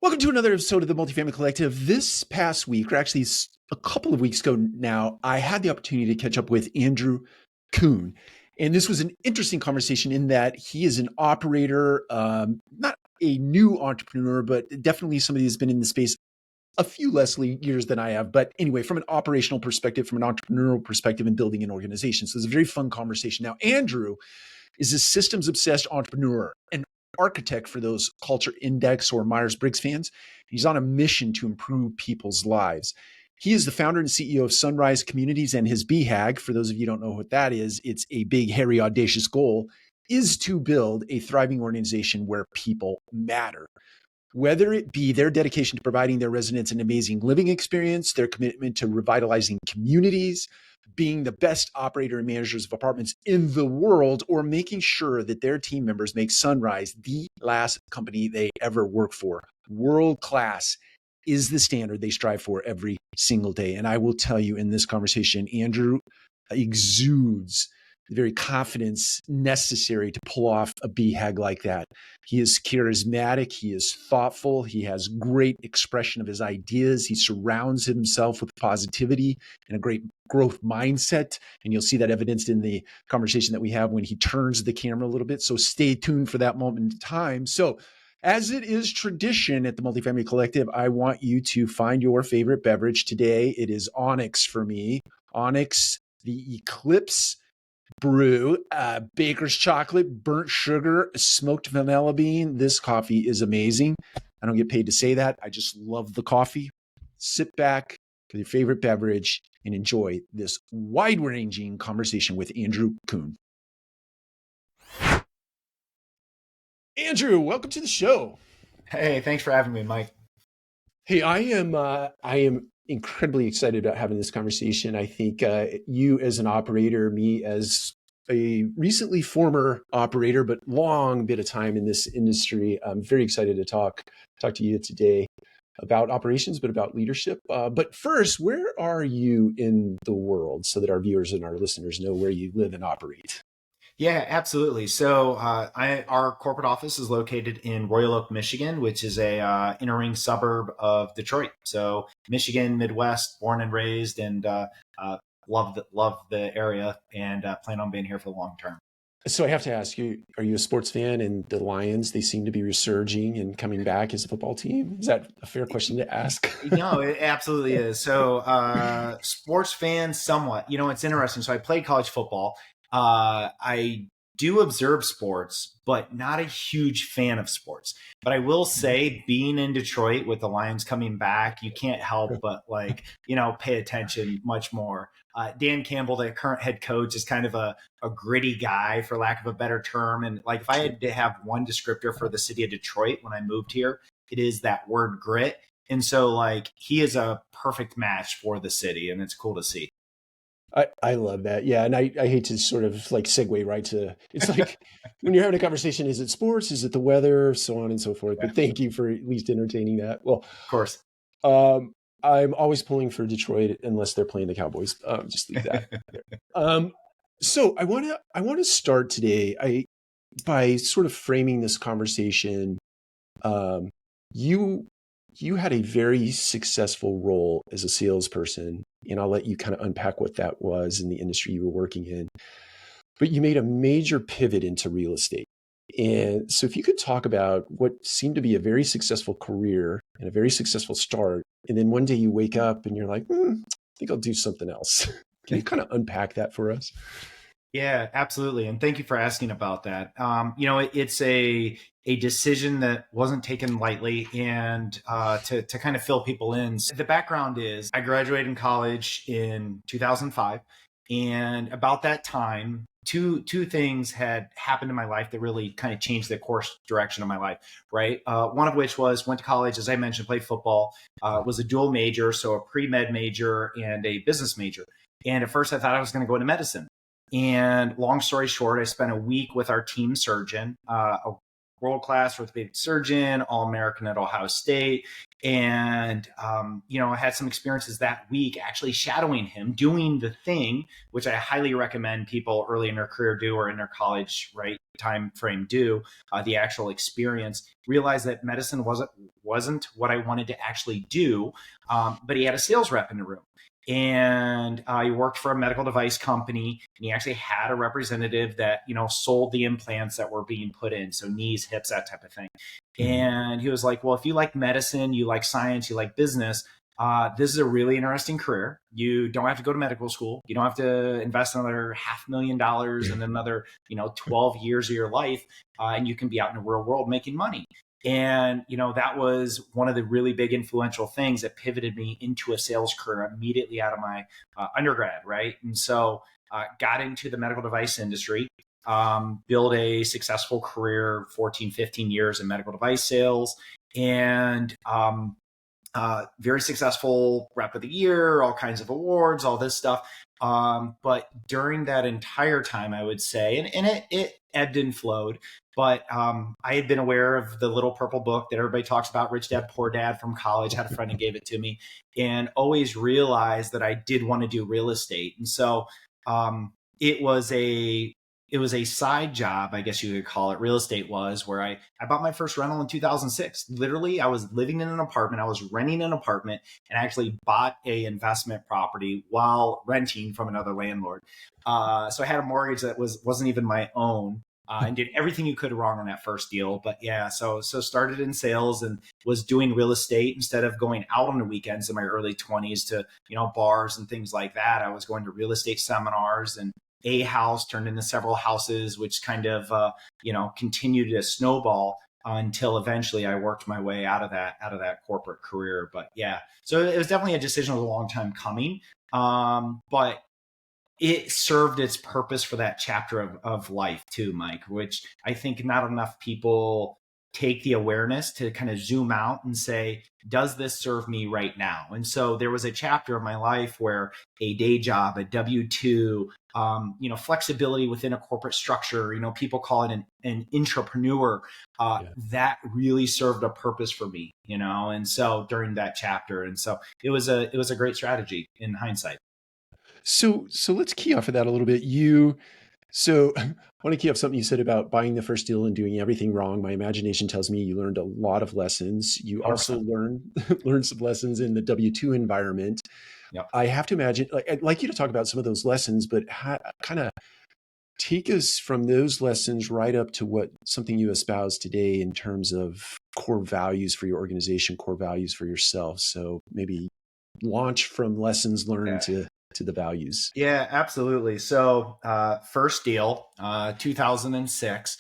Welcome to another episode of the Multifamily Collective. This past week, or actually a couple of weeks ago now, I had the opportunity to catch up with Andrew Kuhn. And this was an interesting conversation in that he is an operator, not a new entrepreneur, but definitely somebody who's been in the space a few less years than I have. But anyway, from an operational perspective, from an entrepreneurial perspective, and building an organization. So it's a very fun conversation. Now, Andrew is a systems obsessed entrepreneur, an architect for those Culture Index or Myers-Briggs fans. He's on a mission to improve people's lives. He is the founder and CEO of Sunrise Communities, and his BHAG, for those of you who don't know what that is, it's a big, hairy, audacious goal, is to build a thriving organization where people matter. Whether it be their dedication to providing their residents an amazing living experience, their commitment to revitalizing communities, being the best operator and managers of apartments in the world, or making sure that their team members make Sunrise the last company they ever work for. World class is the standard they strive for every single day. And I will tell you in this conversation, Andrew exudes the very confidence necessary to pull off a BHAG like that. He is charismatic. He is thoughtful. He has great expression of his ideas. He surrounds himself with positivity and a great growth mindset. And you'll see that evidenced in the conversation that we have when he turns the camera a little bit. So stay tuned for that moment in time. So as it is tradition at the Multifamily Collective, I want you to find your favorite beverage. Today, it is Onyx for me. Onyx, the Eclipse brew, baker's chocolate, burnt sugar, smoked vanilla bean. This coffee is amazing. I don't get paid to say that. I just love the coffee. Sit back with your favorite beverage and enjoy this wide-ranging conversation with Andrew Kuhn. Andrew, welcome to the show. Hey, thanks for having me, Mike. Hey, I am incredibly excited about having this conversation. I think you as an operator, me as a recently former operator, but long bit of time in this industry. I'm very excited to talk to you today about operations, but about leadership. But first, where are you in the world so that our viewers and our listeners know where you live and operate? Yeah, absolutely. So our corporate office is located in Royal Oak, Michigan, which is a inner ring suburb of Detroit. So Michigan, Midwest, born and raised, and love the area, and plan on being here for the long term. So I have to ask you, are you a sports fan? And the Lions, they seem to be resurging and coming back as a football team. Is that a fair question to ask? No, it absolutely is. So sports fan, somewhat. It's interesting. So I played college football. I do observe sports, but not a huge fan of sports. But I will say, being in Detroit with the Lions coming back, you can't help but pay attention much more. Dan Campbell, the current head coach, is kind of a gritty guy, for lack of a better term. And like, if I had to have one descriptor for the city of Detroit when I moved here, it is that word grit. And so like, he is a perfect match for the city, and it's cool to see. I love that. Yeah. And I hate to sort of like segue right to, it's like when you're having a conversation, is it sports? Is it the weather? So on and so forth. Yeah, But thank you for at least entertaining that. Well, of course. I'm always pulling for Detroit unless they're playing the Cowboys. Just leave that there. So I want to start today by sort of framing this conversation. You had a very successful role as a salesperson, and I'll let you kind of unpack what that was in the industry you were working in. But you made a major pivot into real estate. And so if you could talk about what seemed to be a very successful career and a very successful start, and then one day you wake up and you're like, I think I'll do something else. Can you kind of unpack that for us? Yeah, absolutely. And thank you for asking about that. It's a decision that wasn't taken lightly, and to kind of fill people in. The background is I graduated in college in 2005. And about that time, two things had happened in my life that really kind of changed the course direction of my life, right? One of which was went to college, as I mentioned, played football, was a dual major, so a pre-med major and a business major. And at first I thought I was going to go into medicine. And long story short, I spent a week with our team surgeon, world-class orthopedic surgeon, All-American at Ohio State. And, I had some experiences that week actually shadowing him, doing the thing, which I highly recommend people early in their career do or in their college, right, time frame do, the actual experience, realize that medicine wasn't what I wanted to actually do. But he had a sales rep in the room. And he worked for a medical device company, and he actually had a representative that sold the implants that were being put in, so knees, hips, that type of thing. And he was like, well, if you like medicine, you like science, you like business, this is a really interesting career. You don't have to go to medical school. You don't have to invest another $500,000 in another 12 years of your life, and you can be out in the real world making money. And, that was one of the really big influential things that pivoted me into a sales career immediately out of my undergrad, right? And so got into the medical device industry, built a successful career, 14, 15 years in medical device sales, and very successful rep of the year, all kinds of awards, all this stuff. But during that entire time, I would say, and it ebbed and flowed, but I had been aware of the little purple book that everybody talks about, Rich Dad, Poor Dad, from college. I had a friend who gave it to me, and always realized that I did want to do real estate. And so it was a side job, I guess you could call it. Real estate was where I bought my first rental in 2006. Literally, I was living in an apartment. I was renting an apartment and actually bought a investment property while renting from another landlord. So I had a mortgage that wasn't even my own. And did everything you could wrong on that first deal. But yeah, so started in sales and was doing real estate instead of going out on the weekends in my early 20s to, bars and things like that. I was going to real estate seminars, and a house turned into several houses, which kind of, continued to snowball until eventually I worked my way out of that corporate career. But yeah, so it was definitely a decision that was a long time coming. But it served its purpose for that chapter of life too, Mike, which I think not enough people take the awareness to kind of zoom out and say, does this serve me right now? And so there was a chapter of my life where a day job, a W-2, flexibility within a corporate structure, people call it an entrepreneur, that really served a purpose for me, and so during that chapter. And so it was a great strategy in hindsight. So let's key off of that a little bit. I want to key off something you said about buying the first deal and doing everything wrong. My imagination tells me you learned a lot of lessons. You 100%. also learned some lessons in the W-2 environment. Yep. I have to imagine, I'd like you to talk about some of those lessons, but kind of take us from those lessons right up to what something you espouse today in terms of core values for your organization, core values for yourself. So maybe launch from lessons learned to the values. Yeah, absolutely. So first deal, 2006.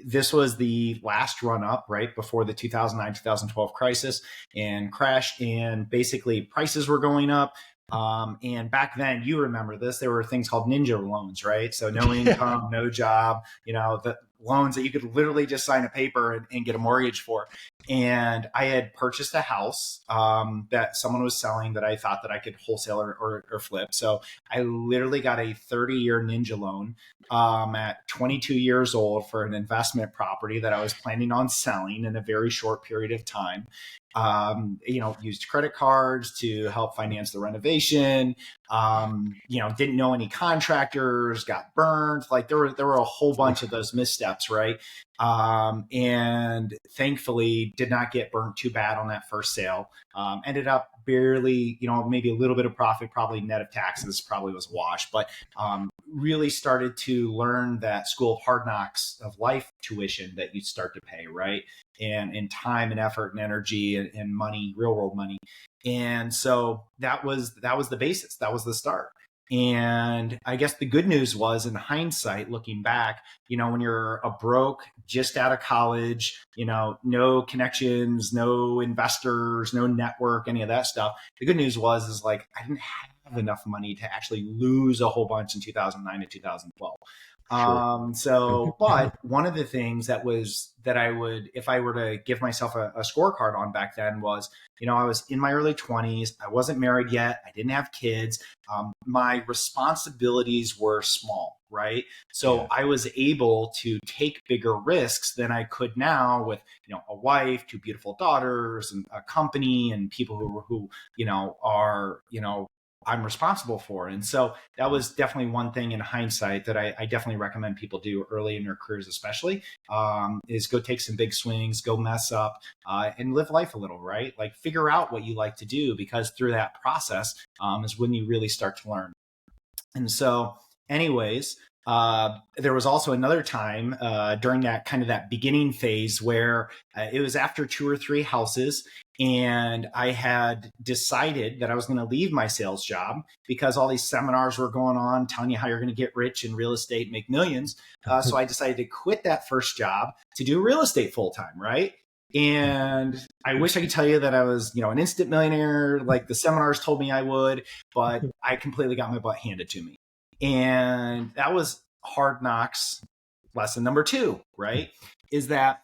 This was the last run up right before the 2009, 2012 crisis and crash. And basically prices were going up. And back then, you remember this, there were things called ninja loans, right? So no income, no job, the loans that you could literally just sign a paper and get a mortgage for. And I had purchased a house that someone was selling that I thought that I could wholesale or flip. So I literally got a 30-year ninja loan at 22 years old for an investment property that I was planning on selling in a very short period of time. Used credit cards to help finance the renovation. Didn't know any contractors, got burned. Like there were a whole bunch of those missteps, right? And thankfully did not get burnt too bad on that first sale. Ended up barely, maybe a little bit of profit, probably net of taxes, probably was a wash, but really started to learn that school of hard knocks of life tuition that you start to pay, right? And time and effort and energy and money, real world money. And so that was the basis. That was the start. And I guess the good news was, in hindsight, looking back, when you're a broke, just out of college, no connections, no investors, no network, any of that stuff. The good news is like, I didn't have enough money to actually lose a whole bunch in 2009 and 2012. Sure. But one of the things that I would, if I were to give myself a scorecard on back then was, I was in my early 20s. I wasn't married yet. I didn't have kids. My responsibilities were small. right? So I was able to take bigger risks than I could now with, a wife, two beautiful daughters, and a company, and people who are, I'm responsible for. And so that was definitely one thing in hindsight that I definitely recommend people do early in their careers, especially, is go take some big swings, go mess up, and live life a little, right? Like figure out what you like to do, because through that process is when you really start to learn. And so, anyways, there was also another time during that beginning phase where it was after 2 or 3 houses, and I had decided that I was going to leave my sales job because all these seminars were going on telling you how you're going to get rich in real estate, make millions. So I decided to quit that first job to do real estate full time, right? And I wish I could tell you that I was, an instant millionaire like the seminars told me I would, but I completely got my butt handed to me. And that was hard knocks lesson number 2, right? Is that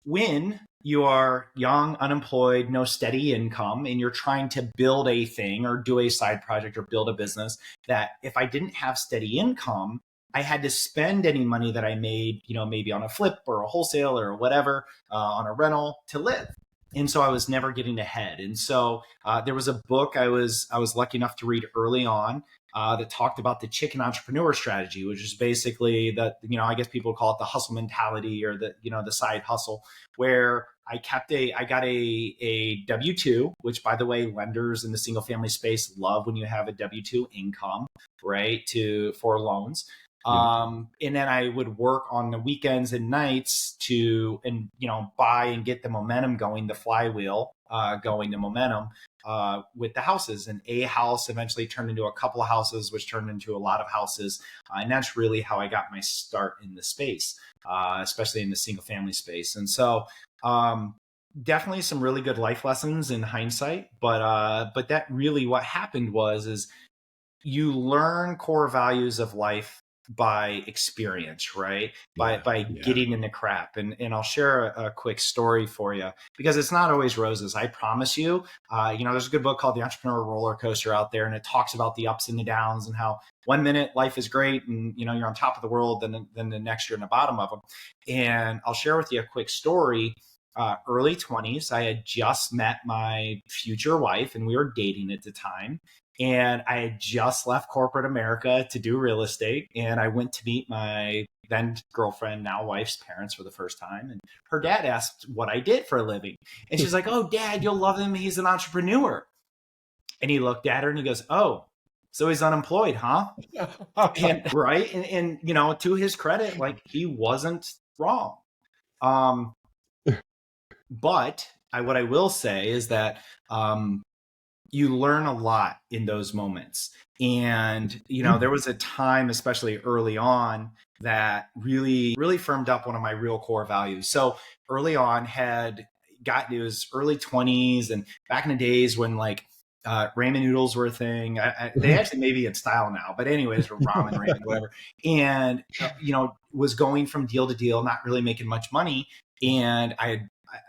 when you are young, unemployed, no steady income, and you're trying to build a thing or do a side project or build a business, that if I didn't have steady income, I had to spend any money that I made, maybe on a flip or a wholesale or whatever, on a rental to live. And so I was never getting ahead. And so there was a book I was lucky enough to read early on that talked about the chicken entrepreneur strategy, which is basically that, I guess people call it the hustle mentality, or the side hustle, where I got a W-2, which, by the way, lenders in the single family space love when you have a W-2 income, right, for loans. And then I would work on the weekends and nights to buy and get the momentum going, the flywheel going, the momentum with the houses. And a house eventually turned into a couple of houses, which turned into a lot of houses. And that's really how I got my start in the space, especially in the single family space. And so definitely some really good life lessons in hindsight. But that really what happened is you learn core values of life by experience, right? By getting in the crap. And I'll share a quick story for you, because it's not always roses. I promise you, there's a good book called The Entrepreneurial Roller Coaster out there, and it talks about the ups and the downs and how one minute life is great and, you're on top of the world, then the next you're in the bottom of them. And I'll share with you a quick story. Early 20s, I had just met my future wife, and we were dating at the time. And I had just left corporate America to do real estate. And I went to meet my then girlfriend, now wife's parents for the first time. And her dad asked what I did for a living. And she's like, "Oh, Dad, you'll love him. He's an entrepreneur." And he looked at her and he goes, "Oh, so he's unemployed, huh?" And right. And to his credit, like, he wasn't wrong. But what I will say is that you learn a lot in those moments. And, there was a time, especially early on, that really, really firmed up one of my real core values. So early on it was early 20s, and back in the days when ramen noodles were a thing. They actually may be in style now, but anyways, ramen, whatever. And, was going from deal to deal, not really making much money. And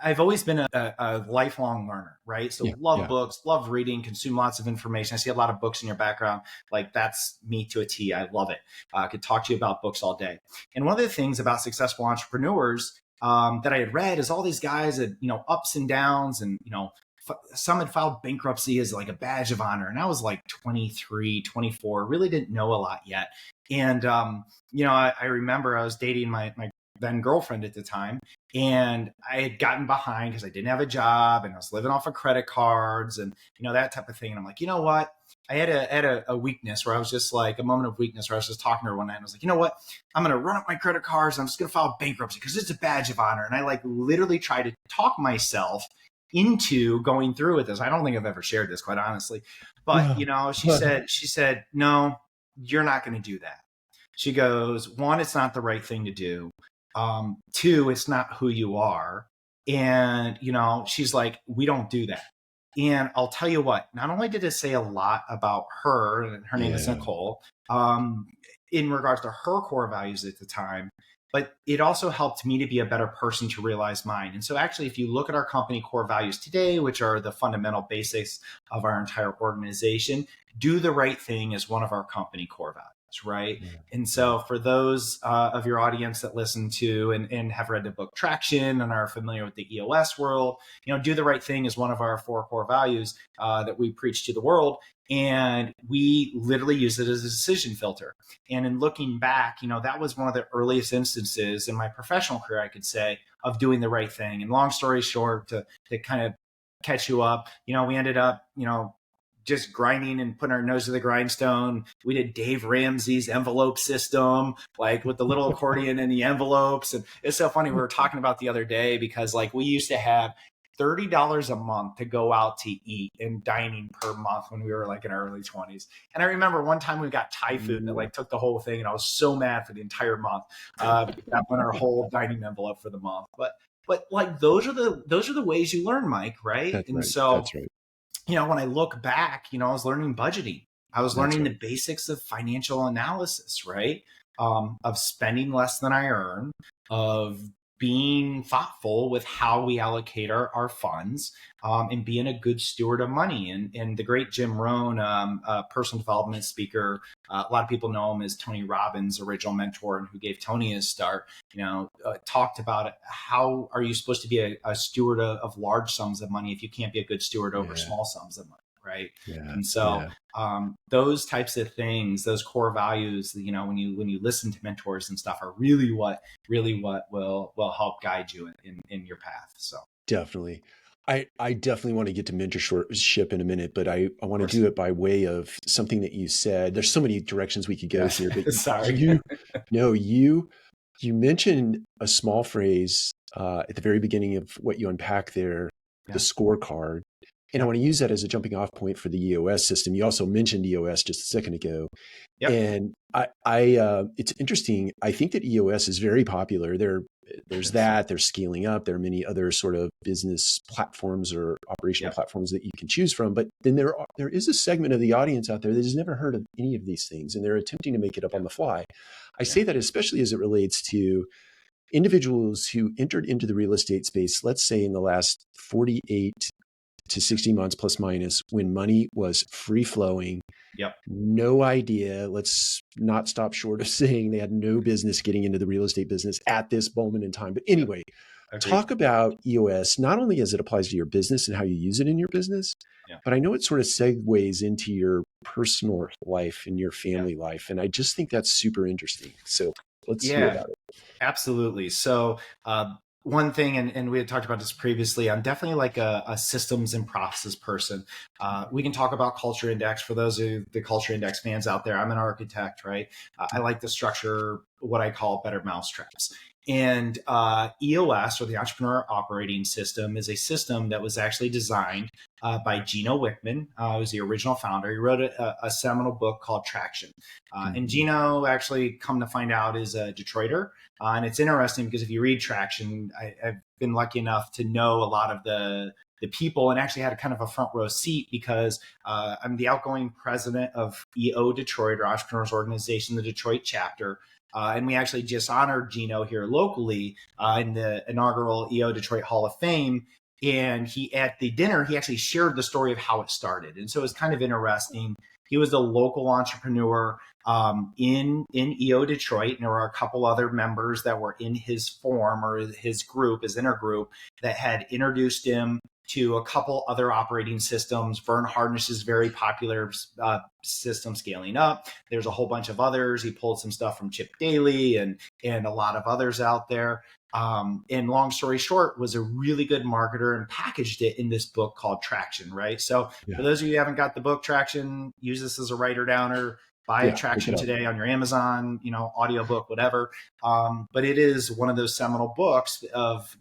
I've always been a lifelong learner, right? So love books, love reading, consume lots of information. I see a lot of books in your background. Like, that's me to a T. I love it. I could talk to you about books all day. And one of the things about successful entrepreneurs that I had read is all these guys had, ups and downs, and, some had filed bankruptcy as like a badge of honor. And I was like 23, 24, really didn't know a lot yet. And, I remember I was dating my then girlfriend at the time, and I had gotten behind because I didn't have a job, and I was living off of credit cards and, that type of thing. And I'm like, you know what? I had a weakness where I was just like, a moment of weakness where I was just talking to her one night, and I was like, you know what? I'm going to run up my credit cards, and I'm just going to file bankruptcy because it's a badge of honor. And I literally tried to talk myself into going through with this. I don't think I've ever shared this, quite honestly, but she said, "No, you're not going to do that." She goes, "1, it's not the right thing to do. 2, it's not who you are." And, she's like, "We don't do that." And I'll tell you what, not only did it say a lot about her, and her name is Nicole, in regards to her core values at the time, but it also helped me to be a better person to realize mine. And so actually, if you look at our company core values today, which are the fundamental basics of our entire organization, do the right thing is one of our company core values. mentors, right? Yeah. And so for those of your audience that listen to and have read the book Traction and are familiar with the EOS world, do the right thing is one of our 4 core values that we preach to the world. And we literally use it as a decision filter. And in looking back, that was one of the earliest instances in my professional career, I could say, of doing the right thing. And long story short, to kind of catch you up, we ended up, just grinding and putting our nose to the grindstone. We did Dave Ramsey's envelope system, like with the little accordion in the envelopes. And it's so funny. We were talking about the other day because like we used to have $30 a month to go out to eat and dining per month when we were like in our early 20s. And I remember one time we got Thai food and it like took the whole thing. And I was so mad for the entire month. That went our whole dining envelope for the month. But like those are the ways you learn, Mike, right? That's and right. so That's right. when I look back, I was learning budgeting. I was learning right. the basics of financial analysis, right? Of spending less than I earn, of being thoughtful with how we allocate our funds, and being a good steward of money. And the great Jim Rohn, personal development speaker, a lot of people know him as Tony Robbins' original mentor and who gave Tony his start, talked about how are you supposed to be a steward of large sums of money if you can't be a good steward over small sums of money, right? Yeah. And so those types of things, those core values, when you listen to mentors and stuff, are really what will help guide you in your path. So Definitely. I definitely want to get to mentorship in a minute, but I want to do it by way of something that you said. There's so many directions we could go here, but sorry. you mentioned a small phrase at the very beginning of what you unpack there, the scorecard. And I want to use that as a jumping off point for the EOS system. You also mentioned EOS just a second ago. Yep. And it's interesting. I think that EOS is very popular. There's scaling up. There are many other sort of business platforms or operational platforms that you can choose from. But then there is a segment of the audience out there that has never heard of any of these things, and they're attempting to make it up on the fly. I say that especially as it relates to individuals who entered into the real estate space, let's say in the last 48 to 60 months plus minus, when money was free flowing. No idea. Let's not stop short of saying they had no business getting into the real estate business at this moment in time. But anyway, talk about EOS, not only as it applies to your business and how you use it in your business, but I know it sort of segues into your personal life and your family life. And I just think that's super interesting. So let's hear about it. Absolutely. So, one thing, and we had talked about this previously, I'm definitely like a systems and process person. We can talk about culture index for those of the culture index fans out there. I'm an architect, right? I like to structure what I call better mousetraps. And EOS, or the Entrepreneur Operating System, is a system that was actually designed by Gino Wickman, who was the original founder. He wrote a seminal book called Traction. And Gino, actually, come to find out, is a Detroiter. And it's interesting because if you read Traction, I've been lucky enough to know a lot of the people, and actually had a kind of a front row seat because I'm the outgoing president of EO Detroit, or Entrepreneurs Organization, the Detroit chapter. And we actually just honored Gino here locally in the inaugural EO Detroit Hall of Fame. And at the dinner, he actually shared the story of how it started. And so it's kind of interesting. He was a local entrepreneur in EO Detroit. And there were a couple other members that were in his form, or his group, his inner group, that had introduced him to a couple other operating systems. Vern Harnish's very popular system, Scaling Up. There's a whole bunch of others. He pulled some stuff from Chip Daly and a lot of others out there. And long story short, was a really good marketer and packaged it in this book called Traction, right? So for those of you who haven't got the book Traction, use this as a writer downer. Buy Traction today on your Amazon, audiobook, whatever. But it is one of those seminal books of,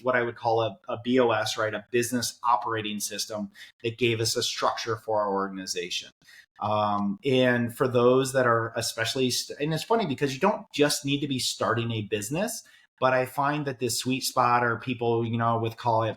what I would call a BOS, right? A business operating system that gave us a structure for our organization. And for those that are especially, and it's funny because you don't just need to be starting a business, but I find that this sweet spot are people, with, call it,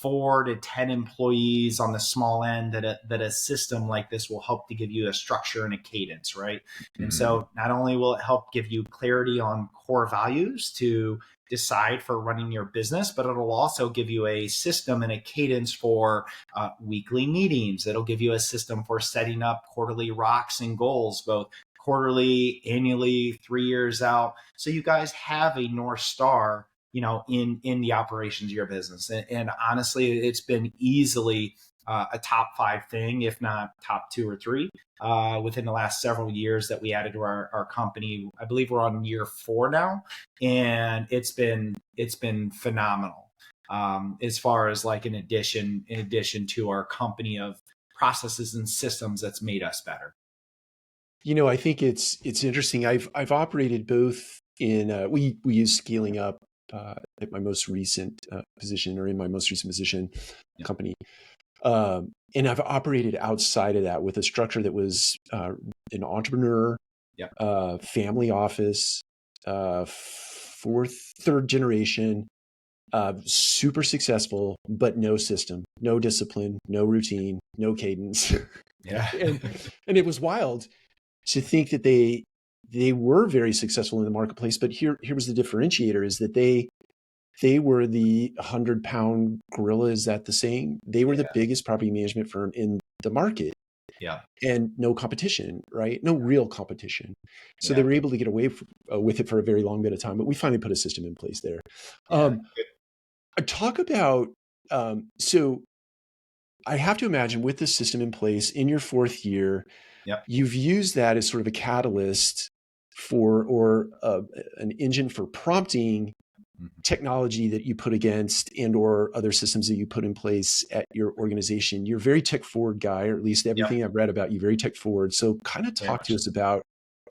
4 to 10 employees on the small end, that a system like this will help to give you a structure and a cadence, right? Mm-hmm. And so not only will it help give you clarity on core values to decide for running your business, but it'll also give you a system and a cadence for weekly meetings. It'll give you a system for setting up quarterly rocks and goals, both quarterly, annually, 3 years out. So you guys have a North Star, in the operations of your business. And honestly, it's been easily a top 5 thing, if not top 2 or 3, within the last several years that we added to our company. I believe we're on year 4 now, and it's been phenomenal. As far as like in addition to our company of processes and systems that's made us better. I think it's interesting. I've operated both in we use scaling up at my most recent position, or in my most recent position, company. And I've operated outside of that with a structure that was an entrepreneur, family office, third generation, super successful, but no system, no discipline, no routine, no cadence. Yeah. and it was wild to think that they were very successful in the marketplace. But here was the differentiator, is that they were the 100-pound gorilla. Is that the saying? They were the biggest property management firm in the market. Yeah. And no competition, right? No real competition. So they were able to get away with it for a very long bit of time. But we finally put a system in place there. Talk about, so I have to imagine with the system in place in your 4th year, you've used that as sort of a catalyst for, or an engine for prompting technology that you put against and or other systems that you put in place at your organization. You're a very tech forward guy, or at least everything I've read about you, very tech forward. So kind of talk to us about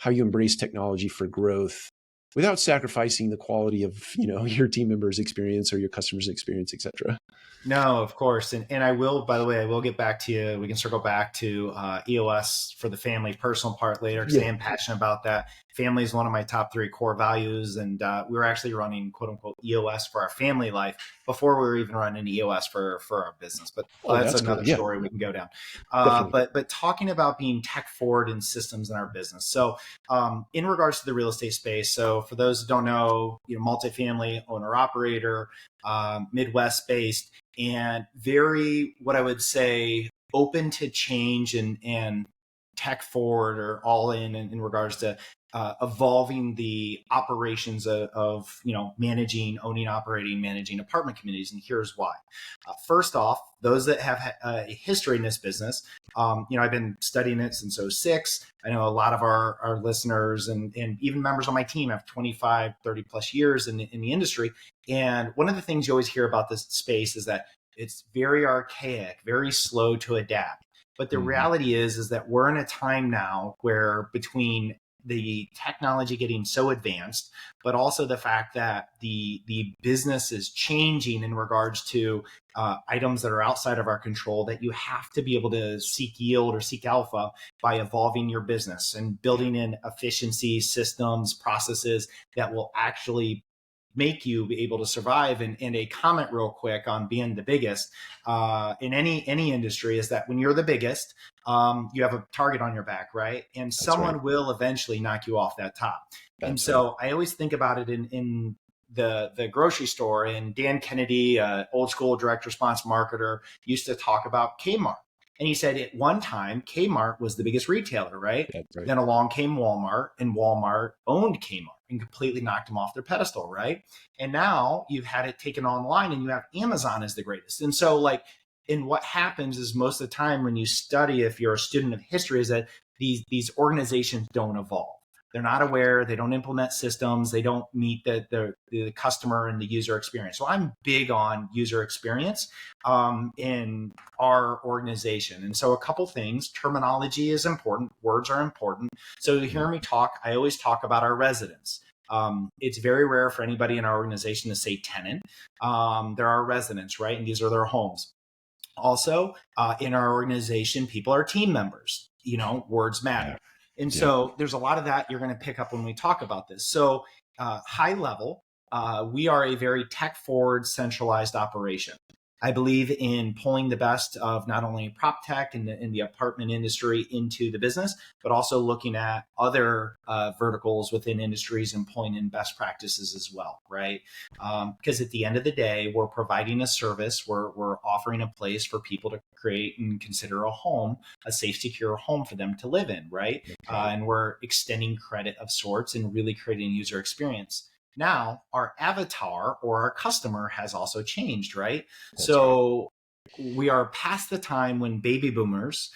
how you embrace technology for growth without sacrificing the quality of, your team members' experience or your customers' experience, et cetera. No, of course. And I will, by the way, I will get back to you. We can circle back to EOS for the family personal part later, because I am passionate about that. Family is one of my top 3 core values. And we were actually running quote unquote EOS for our family life before we were even running EOS for our business. But that's another story we can go down. But talking about being tech forward in systems in our business. So in regards to the real estate space, so for those who don't know, multifamily owner operator, Midwest based, and very, what I would say, open to change and tech forward, or all in regards to evolving the operations of managing, owning, operating, managing apartment communities. And here's why. First off, those that have a history in this business, I've been studying it since 2006. I know a lot of our listeners and even members on my team have 25, 30 plus years in the industry. And one of the things you always hear about this space is that it's very archaic, very slow to adapt. But the reality is that we're in a time now where, between the technology getting so advanced, but also the fact that the business is changing in regards to items that are outside of our control, that you have to be able to seek yield or seek alpha by evolving your business and building in efficiency, systems, processes that will actually make you be able to survive. And a comment real quick on being the biggest in any industry is that when you're the biggest, you have a target on your back, right? And someone will eventually knock you off that top. So I always think about it in the grocery store. And Dan Kennedy, old school direct response marketer, used to talk about Kmart. And he said at one time, Kmart was the biggest retailer, right? Then along came Walmart, and Walmart owned Kmart and completely knocked them off their pedestal, right? And now you've had it taken online, and you have Amazon as the greatest. And so, and what happens is, most of the time when you study, if you're a student of history, is that these organizations don't evolve. They're not aware. They don't implement systems. They don't meet the customer and the user experience. So I'm big on user experience in our organization. And so a couple things. Terminology is important. Words are important. So to hear me talk, I always talk about our residents. It's very rare for anybody in our organization to say tenant. There are residents, right? And these are their homes. Also, in our organization, people are team members. Words matter. And so there's a lot of that you're going to pick up when we talk about this. So high level, we are a very tech forward, centralized operation. I believe in pulling the best of not only prop tech and in the apartment industry into the business, but also looking at other verticals within industries and pulling in best practices as well, right? Because at the end of the day, we're providing a service, we're offering a place for people to create and consider a home, a safe, secure home for them to live in, right? And we're extending credit of sorts and really creating a user experience. Now, our avatar or our customer has also changed, right? So we are past the time when baby boomers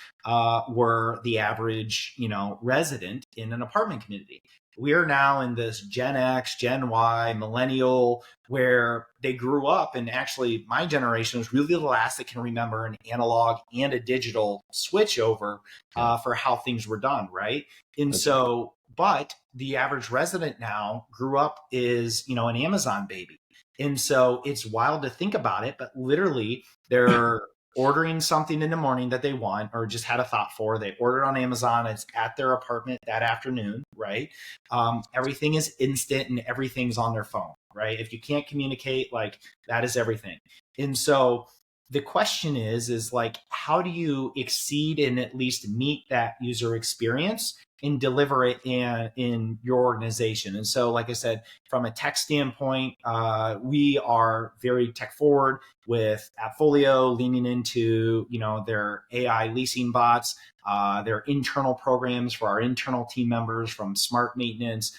were the average, resident in an apartment community. We are now in this Gen X, Gen Y, millennial, where they grew up. And actually, my generation was really the last that can remember an analog and a digital switch over for how things were done, right? And so, but the average resident now grew up is, an Amazon baby. And so it's wild to think about it, but literally they're ordering something in the morning that they want or just had a thought for. They ordered on Amazon. It's at their apartment that afternoon, right? Everything is instant and everything's on their phone, right? If you can't communicate, like that is everything. And so the question is like, how do you exceed and at least meet that user experience and deliver it in your organization? And so, like I said, from a tech standpoint, we are very tech forward with Appfolio, leaning into their AI leasing bots, their internal programs for our internal team members, from smart maintenance.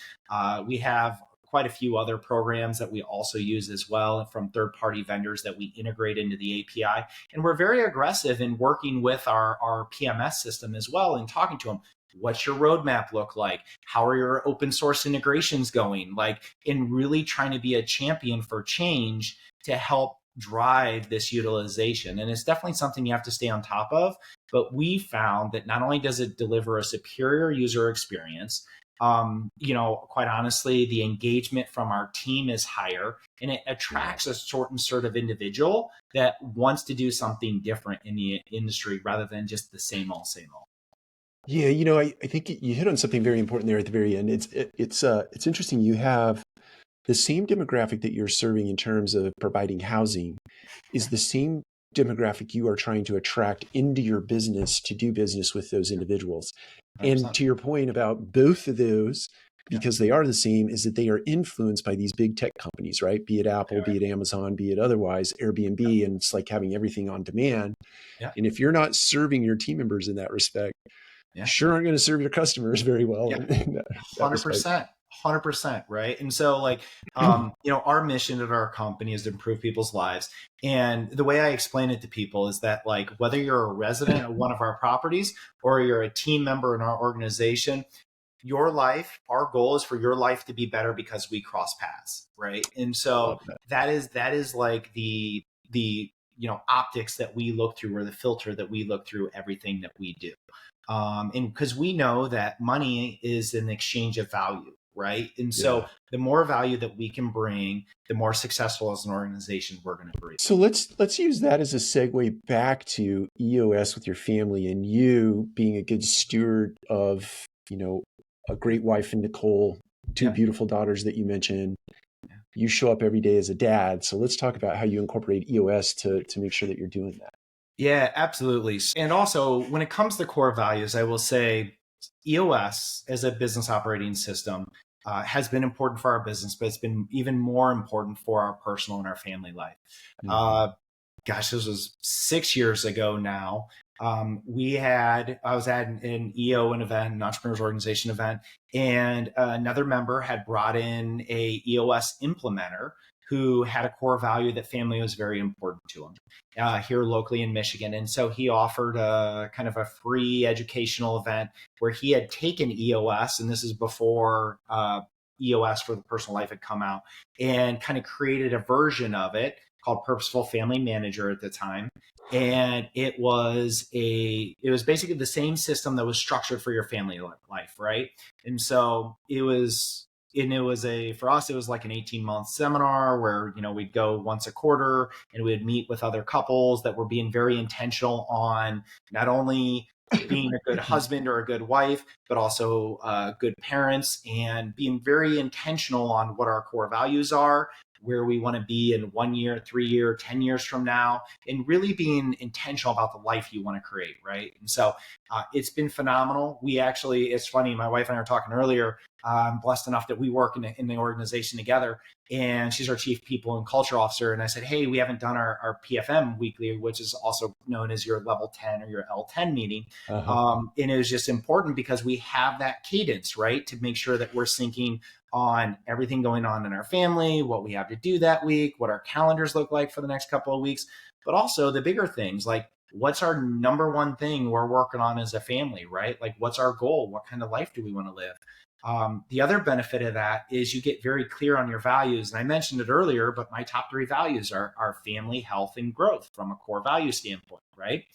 We have quite a few other programs that we also use as well from third-party vendors that we integrate into the API. And we're very aggressive in working with our PMS system as well and talking to them. What's your roadmap look like? How are your open source integrations going? Like, in really trying to be a champion for change to help drive this utilization. And it's definitely something you have to stay on top of. But we found that not only does it deliver a superior user experience, quite honestly, the engagement from our team is higher, and it attracts a certain sort of individual that wants to do something different in the industry rather than just the same old, same old. Yeah, I think you hit on something very important there at the very end. It's interesting. You have the same demographic that you're serving in terms of providing housing is the same demographic you are trying to attract into your business to do business with those individuals. 100%. And to your point about both of those, because they are the same, is that they are influenced by these big tech companies, right? Be it Apple, be it Amazon, be it otherwise, Airbnb, and it's like having everything on demand. Yeah. And if you're not serving your team members in that respect, Yeah. sure aren't going to serve your customers very well. Yeah. In that 100%. 100%. Right. And so like, our mission at our company is to improve people's lives. And the way I explain it to people is that, like, whether you're a resident of one of our properties or you're a team member in our organization, your life, our goal is for your life to be better because we cross paths. Right. And so that is like the optics that we look through, or the filter that we look through everything that we do. And because we know that money is an exchange of value, right? And so the more value that we can bring, the more successful as an organization we're going to be. So let's use that as a segue back to EOS with your family and you being a good steward of, a great wife in Nicole, two beautiful daughters that you mentioned. You show up every day as a dad. So let's talk about how you incorporate EOS to make sure that you're doing that. Yeah, absolutely. And also, when it comes to core values, I will say EOS as a business operating system has been important for our business, but it's been even more important for our personal and our family life. This was 6 years ago now. I was at an EO event, an entrepreneurs organization event, and another member had brought in a EOS implementer who had a core value that family was very important to him here locally in Michigan. And so he offered a kind of a free educational event where he had taken EOS, and this is before EOS for the personal life had come out, and kind of created a version of it called Purposeful Family Manager at the time. And it was basically the same system that was structured for your family life, right? And so for us, it was like an 18-month seminar where, we'd go once a quarter and we'd meet with other couples that were being very intentional on not only being a good husband or a good wife, but also good parents, and being very intentional on what our core values are, where we want to be in 1 year, 3 year, 10 years from now, and really being intentional about the life you want to create, right? And so it's been phenomenal. We actually, it's funny, my wife and I were talking earlier. I'm blessed enough that we work in the organization together, and she's our chief people and culture officer. And I said, hey, we haven't done our PFM weekly, which is also known as your level 10 or your L10 meeting. And it was just important because we have that cadence, right? To make sure that we're syncing on everything going on in our family, what we have to do that week, what our calendars look like for the next couple of weeks, but also the bigger things like what's our number one thing we're working on as a family, right? Like what's our goal? What kind of life do we want to live? The other benefit of that is you get very clear on your values. And I mentioned it earlier, but my top 3 values are family, health, and growth from a core value standpoint, right?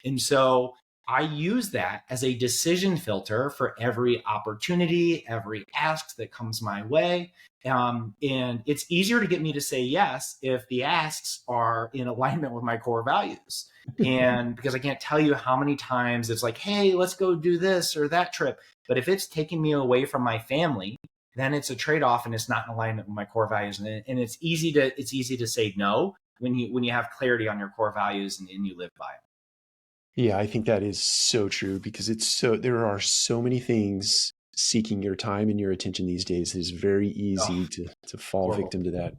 And so I use that as a decision filter for every opportunity, every ask that comes my way. And it's easier to get me to say yes if the asks are in alignment with my core values. And because I can't tell you how many times it's like, hey, let's go do this or that trip. But if it's taking me away from my family, then it's a trade-off and it's not in alignment with my core values. And it's easy to say no when you have clarity on your core values and you live by it. Yeah, I think that is so true because there are so many things seeking your time and your attention these days. It is very easy to fall Horrible. victim to that.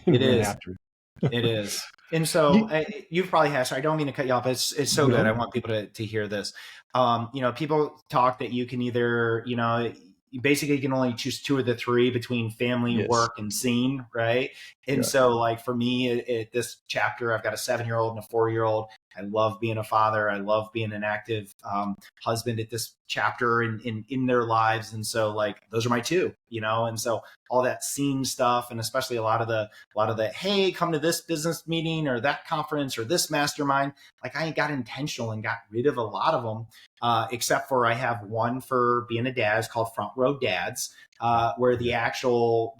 It Run is. after. It is. And so You, you've probably had, so I don't mean to cut you off. It's so good. I want people to hear this. People talk that you can either, you basically can only choose 2 of the 3 between family, yes. work, and scene, right? And so like for me, this chapter, I've got a 7-year-old and a 4-year-old. I love being a father. I love being an active husband at this chapter in their lives. And so like, those are my 2, and so all that scene stuff, and especially a lot of the, hey, come to this business meeting or that conference or this mastermind. Like I got intentional and got rid of a lot of them, except for I have one for being a dad. It's called Front Row Dads, where the actual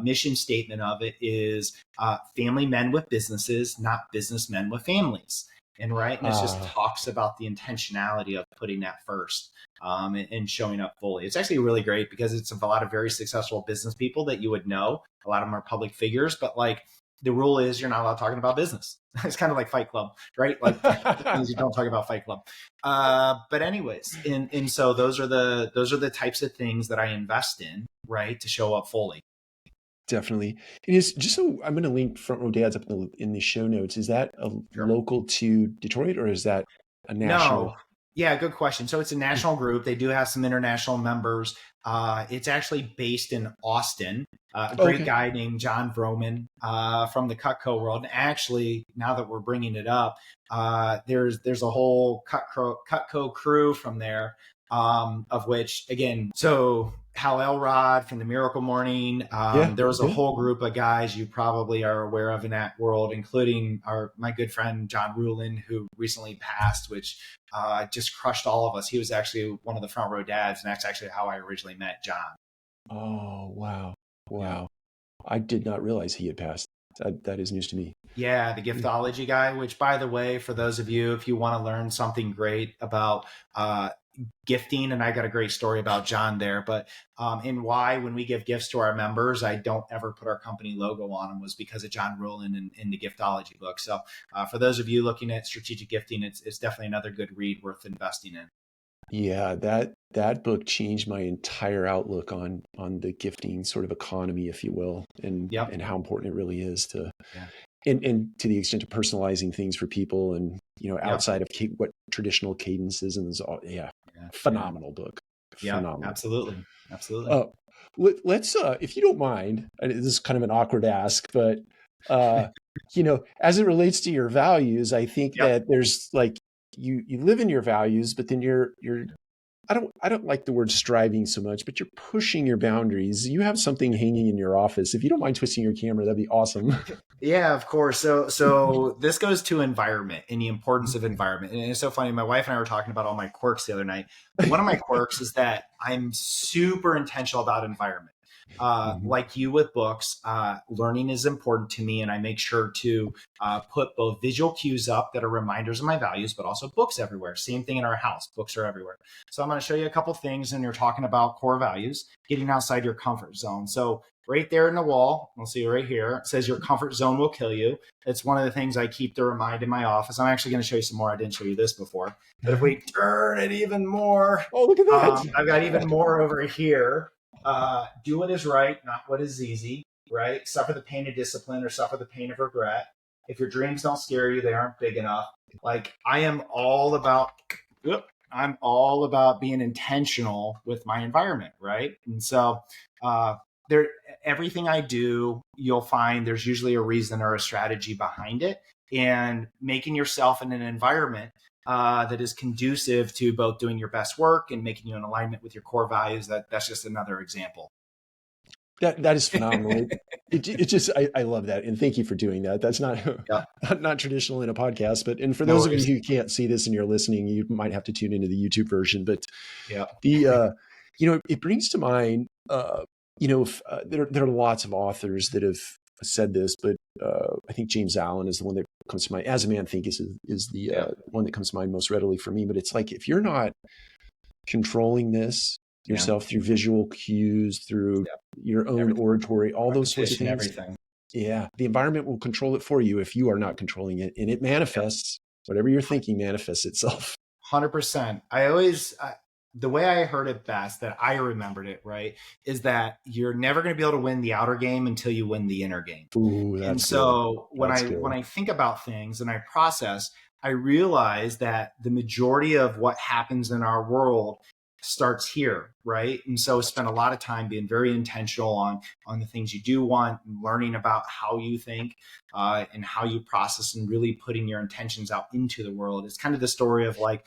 mission statement of it is family men with businesses, not businessmen with families. And right. And it just talks about the intentionality of putting that first and showing up fully. It's actually really great because it's a lot of very successful business people that you would know. A lot of them are public figures, but like the rule is you're not allowed talking about business. It's kind of like Fight Club, right? Like things you don't talk about Fight Club. But anyways, and so those are the types of things that I invest in, right, to show up fully. Definitely. It is just so I'm going to link Front Row Dads up in the show notes. Is that local to Detroit or is that a national? No. Yeah, good question. So it's a national group. They do have some international members. It's actually based in Austin. A great guy named John Vroman from the Cutco world. And actually, now that we're bringing it up, there's a whole Cutco crew from there, of which, again, so Hal Elrod from the Miracle Morning. There was a whole group of guys you probably are aware of in that world, including my good friend John Rulin, who recently passed, which just crushed all of us. He was actually one of the Front Row Dads, and that's actually how I originally met John. Oh, wow. Wow. I did not realize he had passed. That is news to me. Yeah, the giftology guy, which, by the way, for those of you, if you want to learn something great about gifting, and I got a great story about John there, but and why when we give gifts to our members, I don't ever put our company logo on them, was because of John Rowland in the giftology book. So for those of you looking at strategic gifting, it's definitely another good read worth investing in. Yeah, that book changed my entire outlook on the gifting sort of economy, if you will, and how important it really is to and to the extent of personalizing things for people, and outside of what traditional cadences, and phenomenal book. Phenomenal. Absolutely. Let's if you don't mind, this is kind of an awkward ask, but as it relates to your values, I think that there's like you live in your values, but then you're I don't like the word striving so much, but you're pushing your boundaries. You have something hanging in your office. If you don't mind twisting your camera, that'd be awesome. Yeah, of course. So this goes to environment and the importance of environment. And it's so funny. My wife and I were talking about all my quirks the other night. One of my quirks is that I'm super intentional about environment. Like you with books, learning is important to me, and I make sure to put both visual cues up that are reminders of my values, but also books everywhere. Same thing in our house. Books are everywhere. So I'm going to show you a couple things, and you're talking about core values, getting outside your comfort zone. So right there in the wall. We'll see right here. It says your comfort zone will kill you. It's one of the things I keep to remind in my office. I'm actually going to show you some more. I didn't show you this before. But if we turn it even more, Oh, look at that. I've got even more over here. Do what is right, not what is easy, right? Suffer the pain of discipline or suffer the pain of regret. If your dreams don't scare you, they aren't big enough. Like I'm all about being intentional with my environment, right? And so there, everything I do, you'll find there's usually a reason or a strategy behind it, and making yourself in an environment that is conducive to both doing your best work and making you in alignment with your core values. That's just another example. That is phenomenal. It just I love that, and thank you for doing that. That's not Yeah. not traditional in a podcast, but and for No those of worries. you who can't see this and you're listening, you might have to tune into the YouTube version. But Yeah. the it brings to mind there are lots of authors that have said this, but I think James Allen is the one that comes to mind. As a Man Thinketh is the one that comes to mind most readily for me. But it's like if you're not controlling this yourself through visual cues, through your own oratory, all those sorts of things. Everything. Yeah. The environment will control it for you if you are not controlling it. And it manifests, whatever you're thinking manifests itself. 100%. The way I heard it best, that I remembered it, right, is that you're never going to be able to win the outer game until you win the inner game. Ooh, that's and so good. when I think about things and I process, I realize that the majority of what happens in our world starts here, right? And so spend a lot of time being very intentional on the things you do want, learning about how you think and how you process, and really putting your intentions out into the world. It's kind of the story of like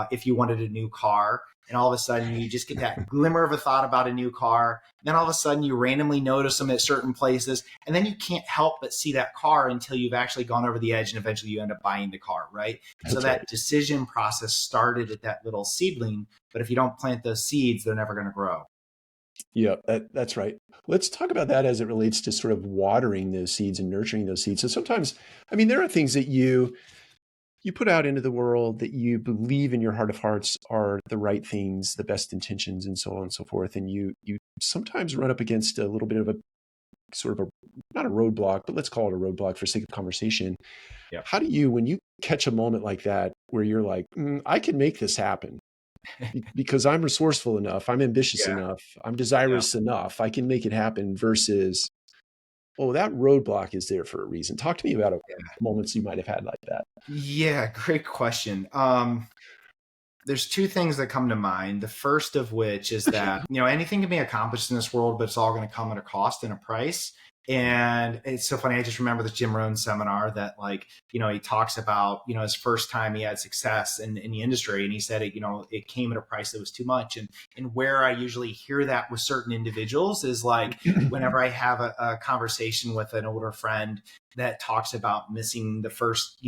if you wanted a new car, and all of a sudden you just get that glimmer of a thought about a new car. Then all of a sudden you randomly notice them at certain places, and then you can't help but see that car until you've actually gone over the edge, and eventually you end up buying the car, right? So that decision process started at that little seedling, but if you don't plant those seeds, they're never going to grow. Yeah, that's right. Let's talk about that as it relates to sort of watering those seeds and nurturing those seeds. So sometimes, I mean, there are things that you put out into the world that you believe in your heart of hearts are the right things, the best intentions, and so on and so forth. And you sometimes run up against a little bit of a sort of not a roadblock, but let's call it a roadblock for sake of conversation. Yeah. How do you, when you catch a moment like that, where you're like, I can make this happen because I'm resourceful enough, I'm ambitious enough, I'm desirous enough, I can make it happen, versus, oh, that roadblock is there for a reason. Talk to me about moments you might have had like that. Yeah, great question. There's two things that come to mind. The first of which is that, anything can be accomplished in this world, but it's all going to come at a cost and a price. And it's so funny. I just remember this Jim Rohn seminar that he talks about, his first time he had success in the industry. And he said, it came at a price that was too much. And where I usually hear that with certain individuals is like, whenever I have a conversation with an older friend that talks about missing the first,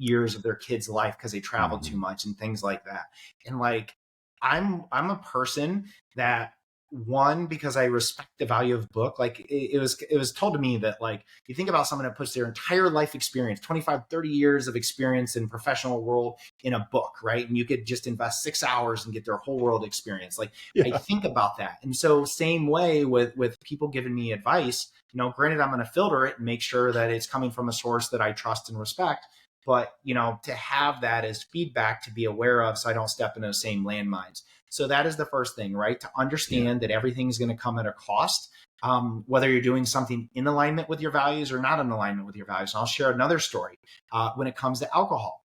years of their kid's life because they traveled too much and things like that. And like, I'm a person that, one, because I respect the value of book. Like it was told to me that like, you think about someone that puts their entire life experience, 25, 30 years of experience in professional world in a book, right? And you could just invest 6 hours and get their whole world experience. Like I think about that. And so same way with people giving me advice, granted, I'm going to filter it and make sure that it's coming from a source that I trust and respect. But, to have that as feedback to be aware of, so I don't step in those same landmines. So that is the first thing, right? To understand that everything's going to come at a cost, whether you're doing something in alignment with your values or not in alignment with your values. And I'll share another story when it comes to alcohol,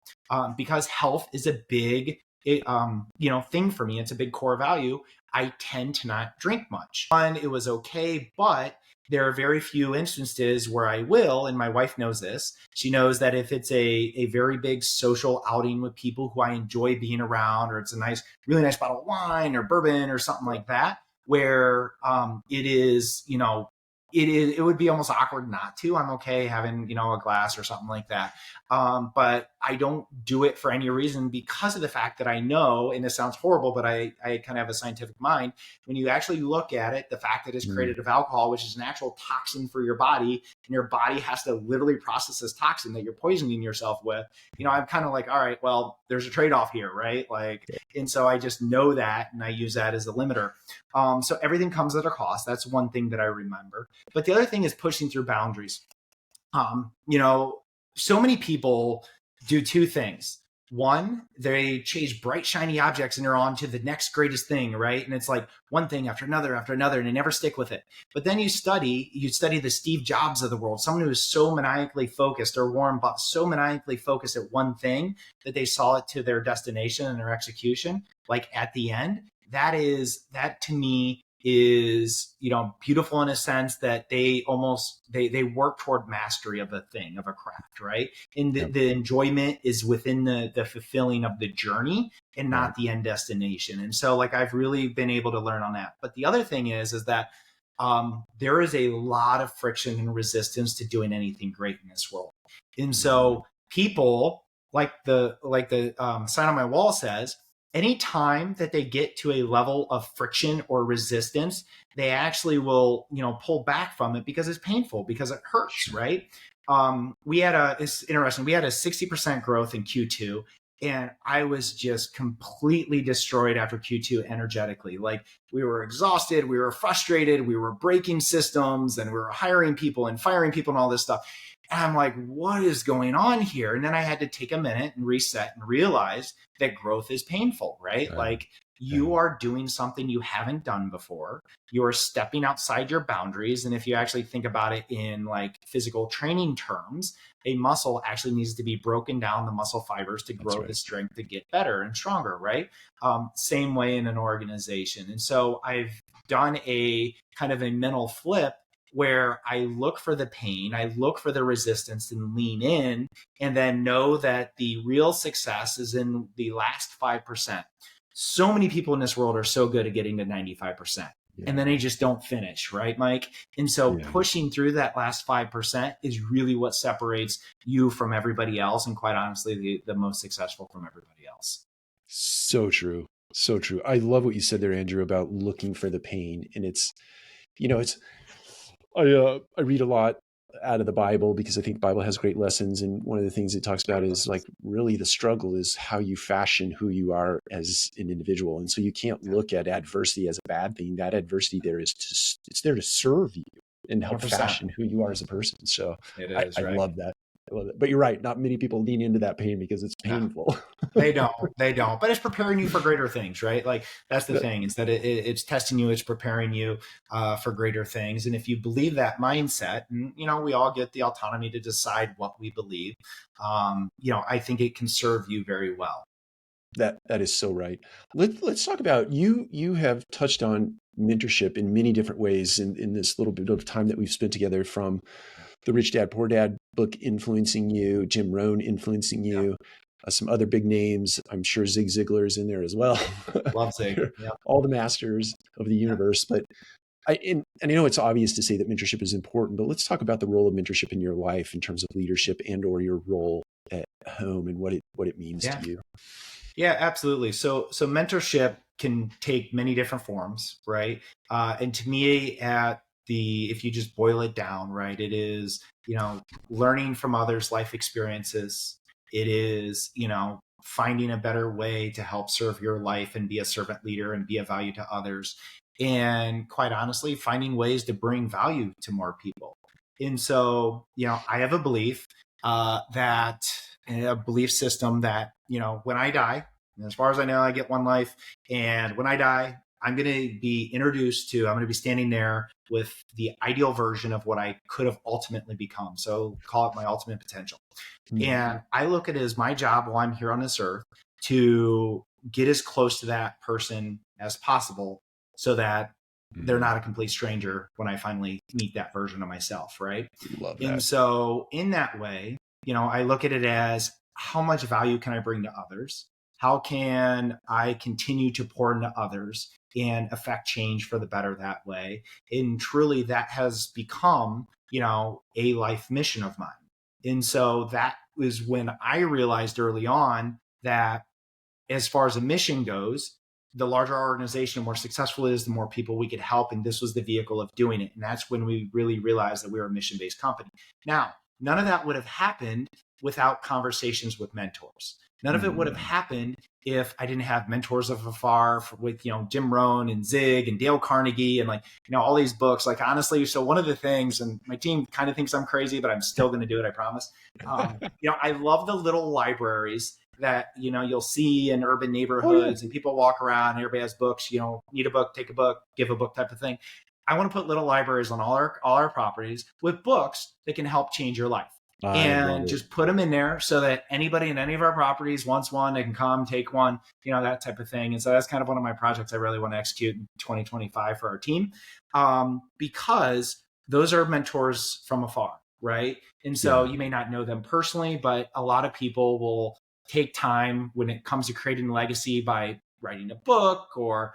because health is a big, thing for me. It's a big core value. I tend to not drink much. And it was okay, but there are very few instances where I will, and my wife knows this. She knows that if it's a very big social outing with people who I enjoy being around, or it's a really nice bottle of wine or bourbon or something like that, where it is, it would be almost awkward not to. I'm okay having, a glass or something like that. But I don't do it for any reason because of the fact that I know, and this sounds horrible, but I kind of have a scientific mind. When you actually look at it, the fact that it's created of alcohol, which is an actual toxin for your body, and your body has to literally process this toxin that you're poisoning yourself with, I'm kind of like, all right, well, there's a trade-off here, right? Like, and so I just know that, and I use that as a limiter. So everything comes at a cost. That's one thing that I remember. But the other thing is pushing through boundaries. So many people do two things. One, they chase bright, shiny objects and they're on to the next greatest thing, right? And it's like one thing after another, and they never stick with it. But then you study the Steve Jobs of the world, someone who is so maniacally focused, or Warren Buffett, so maniacally focused at one thing that they saw it to their destination and their execution, like at the end. That to me is, beautiful in a sense that they work toward mastery of a thing, of a craft, right? And the enjoyment is within the fulfilling of the journey and not the end destination. And so like, I've really been able to learn on that. But the other thing is that there is a lot of friction and resistance to doing anything great in this world. And so people like the sign on my wall says, anytime that they get to a level of friction or resistance, they actually will, pull back from it because it's painful, because it hurts, right? It's interesting. We had a 60% growth in Q2, and I was just completely destroyed after Q2 energetically. Like, we were exhausted, we were frustrated, we were breaking systems, and we were hiring people and firing people and all this stuff. And I'm like, what is going on here? And then I had to take a minute and reset and realize that growth is painful, right? Like, you are doing something you haven't done before. You're stepping outside your boundaries. And if you actually think about it in like physical training terms, a muscle actually needs to be broken down, the muscle fibers, to grow the strength to get better and stronger, right? Same way in an organization. And so I've done a kind of a mental flip where I look for the pain, I look for the resistance and lean in, and then know that the real success is in the last 5%. So many people in this world are so good at getting to 95%. And then they just don't finish, right, Mike? And so pushing through that last 5% is really what separates you from everybody else, and quite honestly, the most successful from everybody else. So true. So true. I love what you said there, Andrew, about looking for the pain. And I read a lot out of the Bible because I think the Bible has great lessons. And one of the things it talks about is like, really the struggle is how you fashion who you are as an individual. And so you can't look at adversity as a bad thing. That adversity there it's there to serve you and help 100%. fashion who you are as a person. So it is, I right? love that. But you're right. Not many people lean into that pain because it's painful. They don't, but it's preparing you for greater things, right? Like, that's the thing, is that it's testing you, it's preparing you for greater things. And if you believe that mindset, and, we all get the autonomy to decide what we believe, I think it can serve you very well. That is so right. Let's talk about you. You have touched on mentorship in many different ways in this little bit of time that we've spent together, from the Rich Dad Poor Dad book influencing you, Jim Rohn influencing you, some other big names. I'm sure Zig Ziglar is in there as well. Love Zig. All the masters of the universe. But I know it's obvious to say that mentorship is important, but let's talk about the role of mentorship in your life in terms of leadership and or your role at home and what it means to you. Yeah, absolutely. So mentorship can take many different forms, right? And to me, if you just boil it down, right, it is, learning from others' life experiences. It is, finding a better way to help serve your life and be a servant leader and be of value to others. And quite honestly, finding ways to bring value to more people. And so, I have a belief a belief system that, when I die, as far as I know, I get one life. And when I die, I'm going to be standing there with the ideal version of what I could have ultimately become. So call it my ultimate potential. Mm-hmm. And I look at it as my job while I'm here on this earth to get as close to that person as possible, so that they're not a complete stranger when I finally meet that version of myself. Right. Love that. And so in that way, I look at it as, how much value can I bring to others? How can I continue to pour into others? and affect change for the better that way. And truly that has become, a life mission of mine. And so that was when I realized early on that as far as a mission goes, the larger our organization, the more successful it is, the more people we could help. And this was the vehicle of doing it. And that's when we really realized that we were a mission-based company. Now, none of that would have happened without conversations with mentors. None of it would have happened if I didn't have mentors of afar with, Jim Rohn and Zig and Dale Carnegie and all these books. Like, honestly, so one of the things, and my team kind of thinks I'm crazy, but I'm still going to do it, I promise. I love the little libraries that, you'll see in urban neighborhoods and people walk around and everybody has books, need a book, take a book, give a book type of thing. I want to put little libraries on all our properties with books that can help change your life. And just put them in there so that anybody in any of our properties wants one, they can come take one, that type of thing. And so that's kind of one of my projects I really want to execute in 2025 for our team, because those are mentors from afar, right? And so you may not know them personally, but a lot of people will take time when it comes to creating legacy by writing a book or,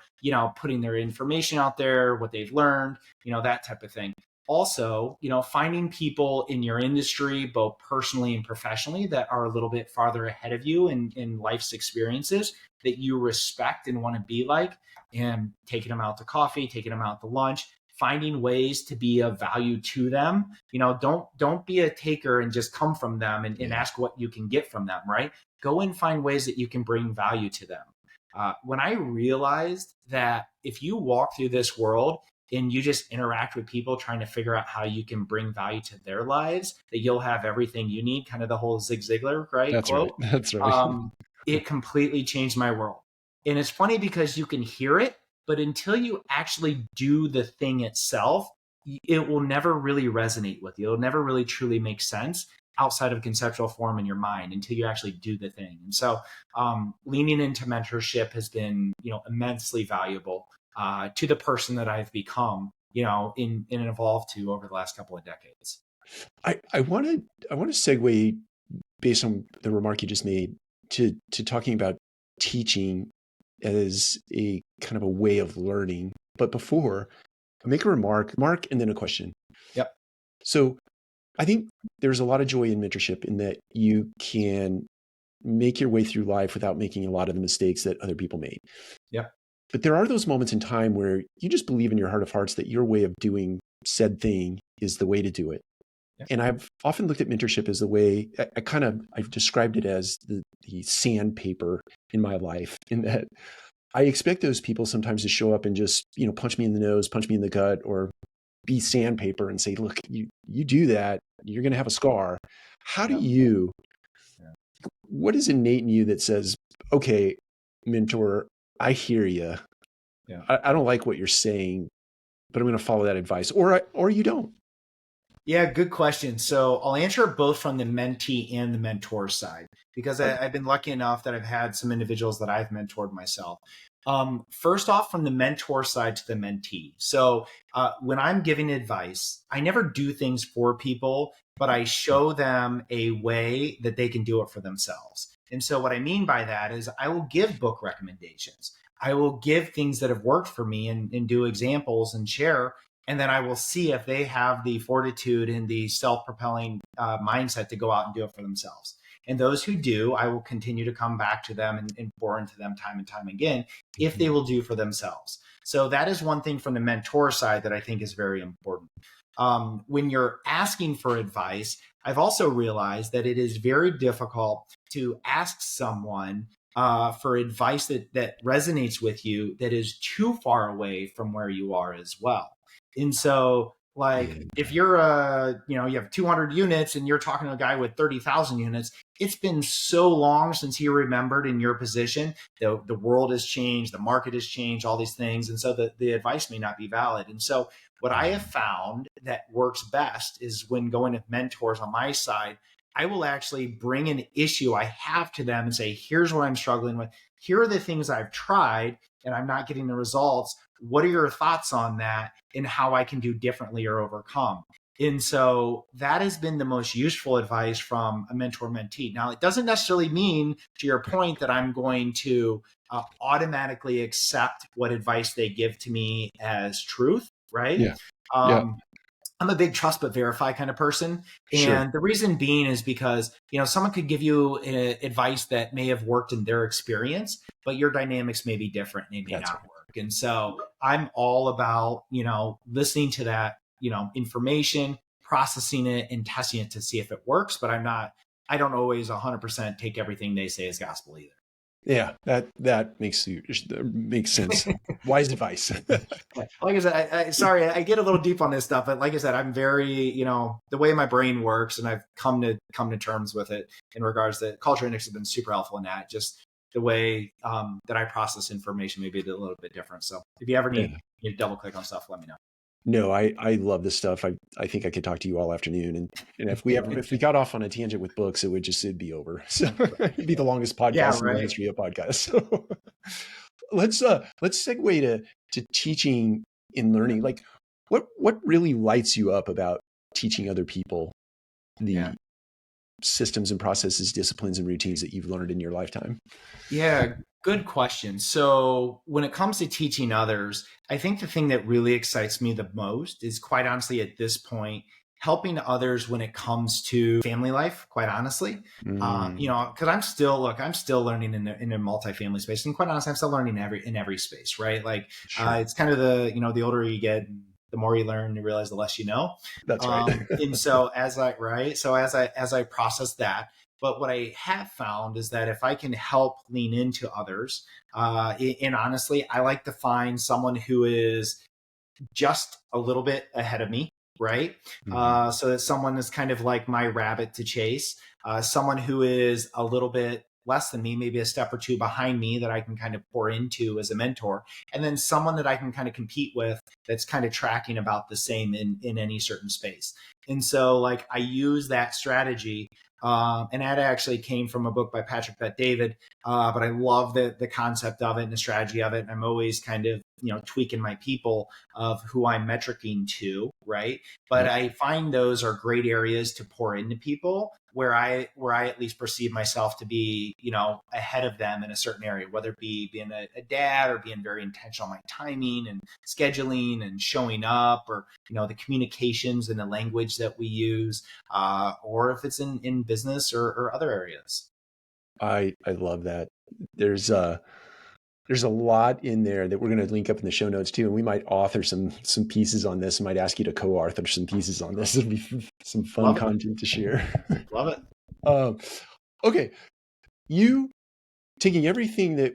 putting their information out there, what they've learned, that type of thing. Also, finding people in your industry, both personally and professionally, that are a little bit farther ahead of you in life's experiences that you respect and want to be like, and taking them out to coffee, taking them out to lunch, finding ways to be of value to them. Don't be a taker and just come from them and ask what you can get from them, right? Go and find ways that you can bring value to them. When I realized that if you walk through this world and you just interact with people trying to figure out how you can bring value to their lives, that you'll have everything you need, kind of the whole Zig Ziglar, right? That's quote. Right. That's right. It completely changed my world. And it's funny because you can hear it, but until you actually do the thing itself, it will never really resonate with you. It'll never really truly make sense outside of conceptual form in your mind until you actually do the thing. And so leaning into mentorship has been, immensely valuable to the person that I've become, and evolved to over the last couple of decades. I want to segue based on the remark you just made to talking about teaching as a kind of a way of learning. But before, I'll make a remark, Mark, and then a question. Yep. So I think there's a lot of joy in mentorship in that you can make your way through life without making a lot of the mistakes that other people made. Yep. But there are those moments in time where you just believe in your heart of hearts that your way of doing said thing is the way to do it. Yep. And I've often looked at mentorship as the way I've described it as the sandpaper in my life, in that I expect those people sometimes to show up and just, punch me in the nose, punch me in the gut, or be sandpaper and say, look, you do that, you're going to have a scar. How do you, what is innate in you that says, okay, mentor, I hear you. Yeah. I don't like what you're saying, but I'm going to follow that advice, or you don't. Yeah, good question. So I'll answer it both from the mentee and the mentor side, because I've been lucky enough that I've had some individuals that I've mentored myself. First off, from the mentor side to the mentee. So when I'm giving advice, I never do things for people, but I show them a way that they can do it for themselves. And so what I mean by that is I will give book recommendations. I will give things that have worked for me and do examples and share. And then I will see if they have the fortitude and the self-propelling mindset to go out and do it for themselves. And those who do, I will continue to come back to them and pour into them time and time again, if they will do for themselves. So that is one thing from the mentor side that I think is very important. When you're asking for advice, I've also realized that it is very difficult to ask someone for advice that resonates with you that is too far away from where you are as well. And so, if you're you have 200 units and you're talking to a guy with 30,000 units, it's been so long since he remembered in your position. The world has changed, the market has changed, all these things. And so the advice may not be valid. And so what I have found that works best is when going with mentors on my side, I will actually bring an issue I have to them and say, here's what I'm struggling with. Here are the things I've tried and I'm not getting the results. What are your thoughts on that and how I can do differently or overcome? And so that has been the most useful advice from a mentor mentee. Now, it doesn't necessarily mean, to your point, that I'm going to automatically accept what advice they give to me as truth, right? Yeah. Yeah. Um, I'm a big trust but verify kind of person. Sure. And the reason being is because, someone could give you advice that may have worked in their experience, but your dynamics may be different and it may That's not right. work. And so I'm all about, listening to that, information, processing it and testing it to see if it works. But I don't always 100% take everything they say as gospel either. Yeah, that makes sense. Wise advice. Like I said, sorry, I get a little deep on this stuff, but like I said, I'm very, the way my brain works, and I've come to terms with it in regards to culture index has been super helpful in that. Just the way that I process information may be a little bit different. So if you ever Yeah. need me to double click on stuff, let me know. No, I love this stuff. I think I could talk to you all afternoon, and if we got off on a tangent with books, it'd be over. So it'd be the longest Yeah, podcast in the right. history of podcasts. So let's segue to teaching and learning. Like, what really lights you up about teaching other people the systems and processes, disciplines, and routines that you've learned in your lifetime? Yeah, good question. So when it comes to teaching others, I think the thing that really excites me the most is, quite honestly, at this point, helping others when it comes to family life, quite honestly. Because I'm still learning in a multifamily space. And quite honestly, I'm still learning in every space, right? Like Sure. it's kind of the older you get, the more you learn, you realize the less you know. That's right. And so as I process that, but what I have found is that if I can help lean into others, and honestly, I like to find someone who is just a little bit ahead of me, right? Mhm. So that someone is kind of like my rabbit to chase, someone who is a little bit less than me, maybe a step or two behind me that I can kind of pour into as a mentor, and then someone that I can kind of compete with that's kind of tracking about the same in any certain space. And so like I use that strategy. And that actually came from a book by Patrick Bet-David, but I love the concept of it and the strategy of it. And I'm always kind of tweaking my people of who I'm metricing to, right? But Yep. I find those are great areas to pour into people where I at least perceive myself to be, ahead of them in a certain area, whether it be being a dad or being very intentional on my timing and scheduling and showing up, or the communications and the language that we use, or if it's in business or other areas. I love that. There's a lot in there that we're going to link up in the show notes too, and we might author some pieces on this. I might ask you to co-author some pieces on this. It'll be some fun Love it. content to share. Love it. Okay, you taking everything that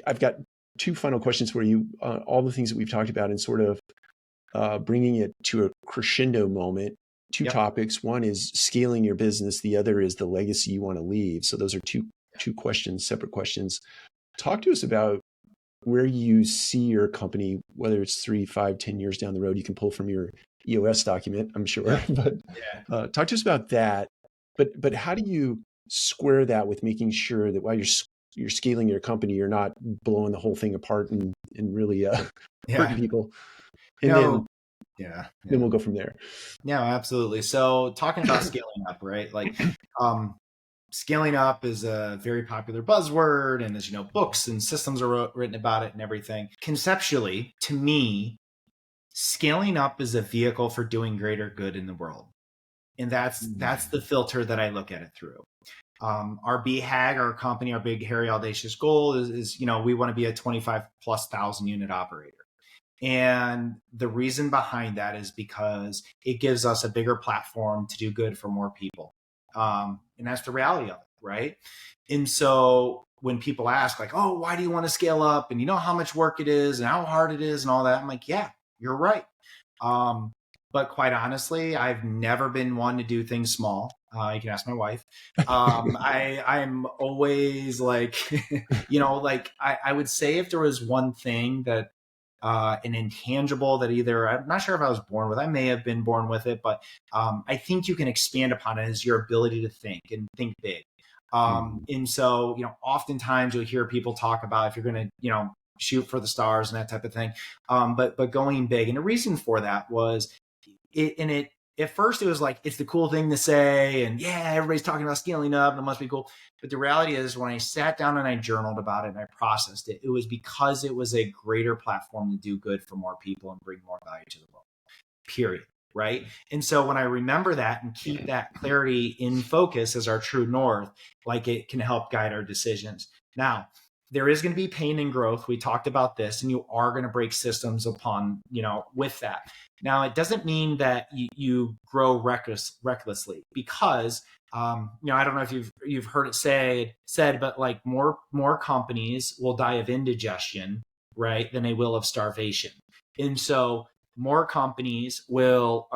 I've got two final questions for you. All the things that we've talked about and sort of bringing it to a crescendo moment. Two Yep. topics. One is scaling your business. The other is the legacy you want to leave. So those are two questions, separate questions. Talk to us about where you see your company, whether it's 3, 5, 10 years down the road. You can pull from your EOS document, I'm sure. Yeah. But talk to us about that. But how do you square that with making sure that while you're scaling your company, you're not blowing the whole thing apart and really hurting people? And No. Yeah. then we'll go from there. Yeah, absolutely. So talking about scaling up, right? Like scaling up is a very popular buzzword, and as books and systems are written about it and everything. Conceptually, to me, scaling up is a vehicle for doing greater good in the world. And that's the filter that I look at it through. Our BHAG, our company, our Big Hairy Audacious Goal is we want to be a 25,000+ unit operator. And the reason behind that is because it gives us a bigger platform to do good for more people. And that's the reality of it, right? And so when people ask like, oh, why do you want to scale up? And how much work it is and how hard it is and all that. I'm like, yeah, you're right. But quite honestly, I've never been one to do things small. You can ask my wife. I'm always like, like I would say if there was one thing that an intangible that either I'm not sure if I was born with, I may have been born with it, but I think you can expand upon it is your ability to think and think big. And so, oftentimes you'll hear people talk about if you're going to, shoot for the stars and that type of thing. But going big. And the reason for that was it at first it was like, it's the cool thing to say. And yeah, everybody's talking about scaling up and it must be cool. But the reality is when I sat down and I journaled about it and I processed it, it was because it was a greater platform to do good for more people and bring more value to the world, period. Right. And so when I remember that and keep that clarity in focus as our true north, like it can help guide our decisions. Now, there is going to be pain and growth. We talked about this, and you are going to break systems upon, with that. Now, it doesn't mean that you grow recklessly because, I don't know if you've heard it said, but like more companies will die of indigestion, right, than they will of starvation. And so more companies will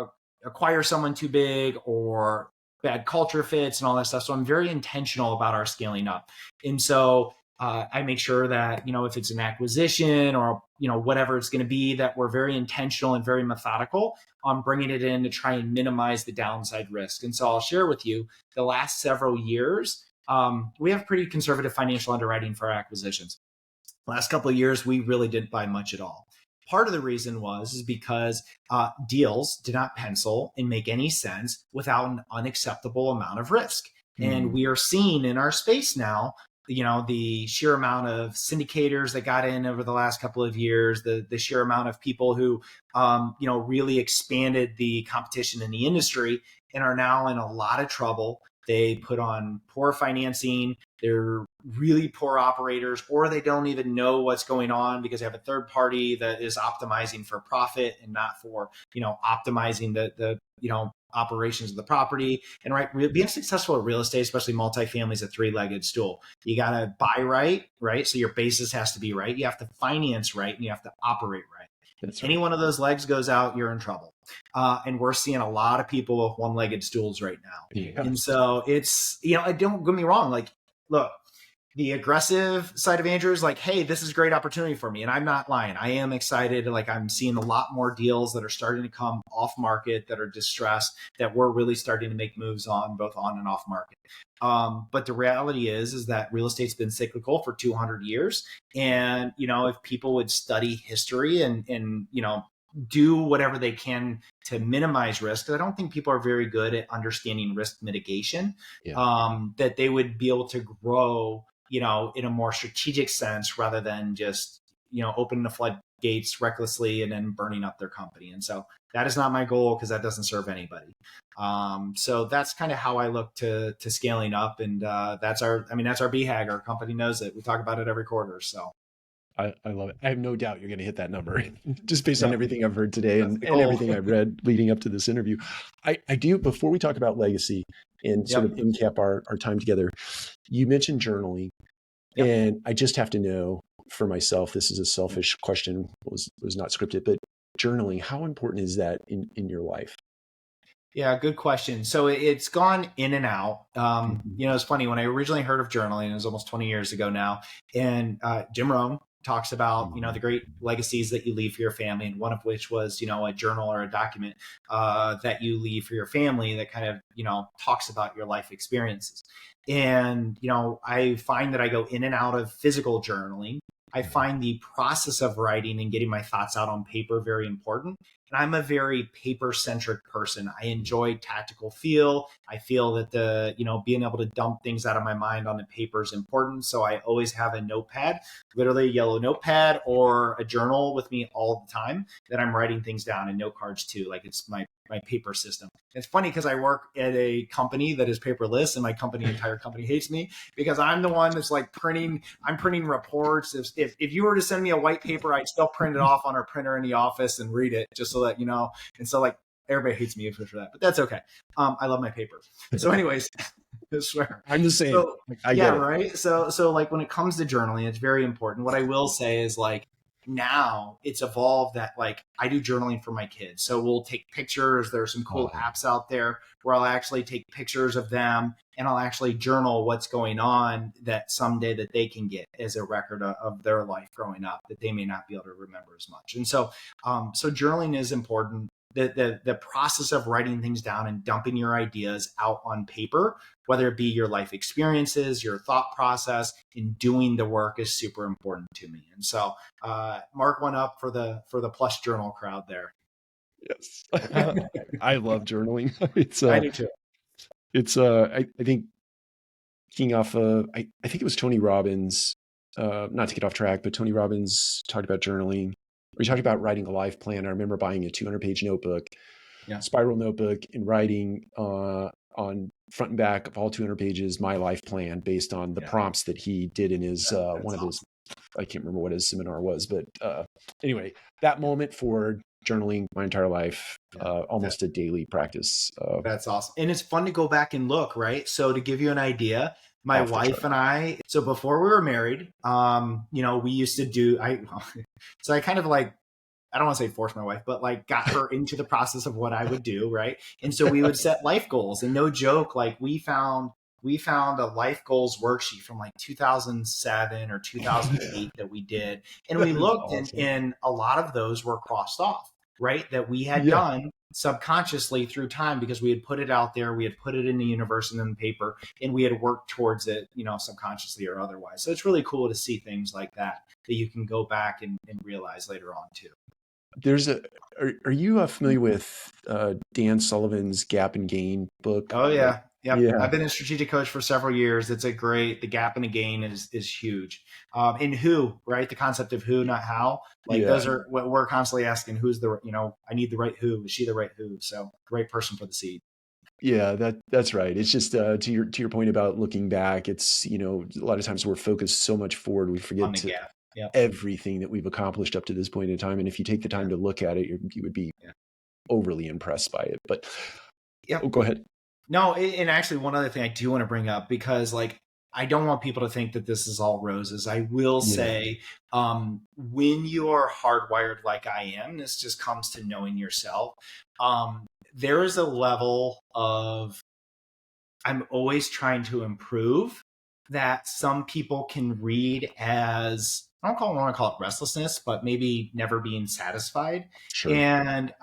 acquire someone too big or bad culture fits and all that stuff. So I'm very intentional about our scaling up. And so I make sure that, if it's an acquisition or, whatever it's going to be, that we're very intentional and very methodical on bringing it in to try and minimize the downside risk. And so I'll share with you the last several years, we have pretty conservative financial underwriting for our acquisitions. Last couple of years, we really didn't buy much at all. Part of the reason is because deals did not pencil and make any sense without an unacceptable amount of risk. And we are seeing in our space now, the sheer amount of syndicators that got in over the last couple of years, the sheer amount of people who, really expanded the competition in the industry and are now in a lot of trouble. They put on poor financing. They're really poor operators, or they don't even know what's going on because they have a third party that is optimizing for profit and not for, optimizing the operations of the property. And being successful at real estate, especially multifamily, is a three-legged stool. You got to buy right? So your basis has to be right. You have to finance right, and you have to operate right. That's right. Any one of those legs goes out, you're in trouble. And we're seeing a lot of people with one-legged stools right now. Yeah. And so it's, don't get me wrong. Like, look, the aggressive side of Andrew is like, hey, this is a great opportunity for me. And I'm not lying. I am excited. Like, I'm seeing a lot more deals that are starting to come off market that are distressed that we're really starting to make moves on, both on and off market. But the reality is that real estate's been cyclical for 200 years. And, if people would study history and do whatever they can to minimize risk, because I don't think people are very good at understanding risk mitigation, that they would be able to grow, in a more strategic sense rather than just, opening the floodgates recklessly and then burning up their company. And so that is not my goal because that doesn't serve anybody. So that's kind of how I look to scaling up. And that's our BHAG. Our company knows it. We talk about it every quarter. So. I love it. I have no doubt you're going to hit that number just based on everything I've heard today and everything I've read leading up to this interview. I do, before we talk about legacy and sort of in-cap our time together, you mentioned journaling. And I just have to know for myself, this is a selfish question, was not scripted, but journaling, how important is that in your life? Yeah, good question. So it's gone in and out. It's funny, when I originally heard of journaling, it was almost 20 years ago now. And Jim Rohn talks about, the great legacies that you leave for your family. And one of which was, a journal or a document that you leave for your family that kind of, talks about your life experiences. And, I find that I go in and out of physical journaling. I find the process of writing and getting my thoughts out on paper very important. And I'm a very paper-centric person. I enjoy tactical feel. I feel that being able to dump things out of my mind on the paper is important. So I always have a notepad, literally a yellow notepad or a journal with me all the time that I'm writing things down, and note cards too. Like, it's my paper system. It's funny because I work at a company that is paperless, and my entire company hates me because I'm the one that's like printing reports. If you were to send me a white paper, I'd still print it off on our printer in the office and read it just so that, and so like everybody hates me for that, but that's okay. I love my paper. So anyways, I swear. I'm the same. So, I get it. Right. So like when it comes to journaling, it's very important. What I will say is, like, now it's evolved that, like, I do journaling for my kids. So we'll take pictures. There are some cool apps out there where I'll actually take pictures of them and I'll actually journal what's going on that someday that they can get as a record of their life growing up that they may not be able to remember as much. And so, so journaling is important. The process of writing things down and dumping your ideas out on paper, whether it be your life experiences, your thought process, and doing the work, is super important to me. And so mark one up for the plush journal crowd there. Yes. I love journaling. I do too. I think keying off I think it was Tony Robbins, not to get off track, but Tony Robbins talked about journaling, or he talked about writing a life plan. I remember buying a 200-page notebook, Yeah. spiral notebook, and writing on front and back of all 200 pages my life plan based on the prompts that he did in his one of his, I can't remember what his seminar was, but anyway, that moment for journaling my entire life, almost a daily practice. That's awesome. And it's fun to go back and look, right? So to give you an idea, my wife and I, so before we were married, we used to do, so I kind of like, I don't want to say force my wife, but like got her into the process of what I would do. Right. And so we would set life goals, and no joke, like we found a life goals worksheet from like 2007 or 2008 that we did. And we looked awesome. and a lot of those were crossed off, right? That we had done subconsciously through time because we had put it out there, we had put it in the universe and in the paper, and we had worked towards it, subconsciously or otherwise. So it's really cool to see things like that you can go back and realize later on too. Are you familiar with Dan Sullivan's Gap and Gain book? Oh yeah. Yeah. I've been a strategic coach for several years. It's the gap and the gain is huge. And who, right? The concept of who, not how. Like those are what we're constantly asking. Who's the, I need the right who. Is she the right who? So the right person for the seed. Yeah, that's right. It's just to your point about looking back. It's a lot of times we're focused so much forward, we forget to everything that we've accomplished up to this point in time. And if you take the time to look at it, you would be overly impressed by it. But go ahead. No, and actually one other thing I do want to bring up, because like, I don't want people to think that this is all roses. I will say, when you are hardwired like I am, this just comes to knowing yourself. There is a level of, I'm always trying to improve, that some people can read as, I don't want to call it restlessness, but maybe never being satisfied. Sure. And,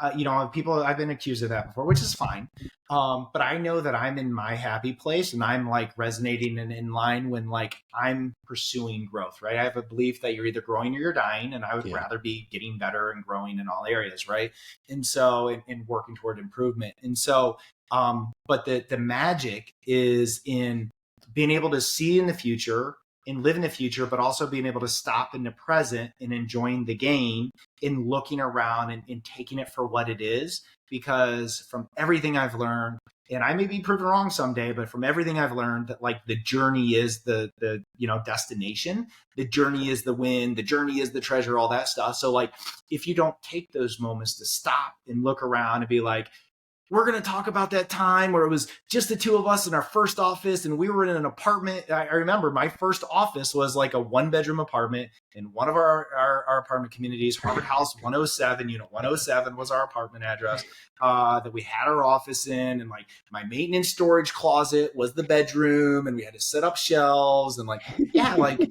people, I've been accused of that before, which is fine. But I know that I'm in my happy place and I'm like resonating and in line when like I'm pursuing growth, right? I have a belief that you're either growing or you're dying, and I would rather be getting better and growing in all areas, right? And so, and working toward improvement. And so, but the magic is in being able to see in the future and live in the future, but also being able to stop in the present and enjoying the gain and looking around and taking it for what it is. Because from everything I've learned, and I may be proven wrong someday, but from everything I've learned, that like the journey is the destination, the journey is the win, the journey is the treasure, all that stuff. So like, if you don't take those moments to stop and look around and be like, we're going to talk about that time where it was just the two of us in our first office and we were in an apartment. I remember my first office was like a 1-bedroom apartment in one of our apartment communities, Harvard House 107, unit 107 was our apartment address, that we had our office in. And like my maintenance storage closet was the bedroom, and we had to set up shelves and like, like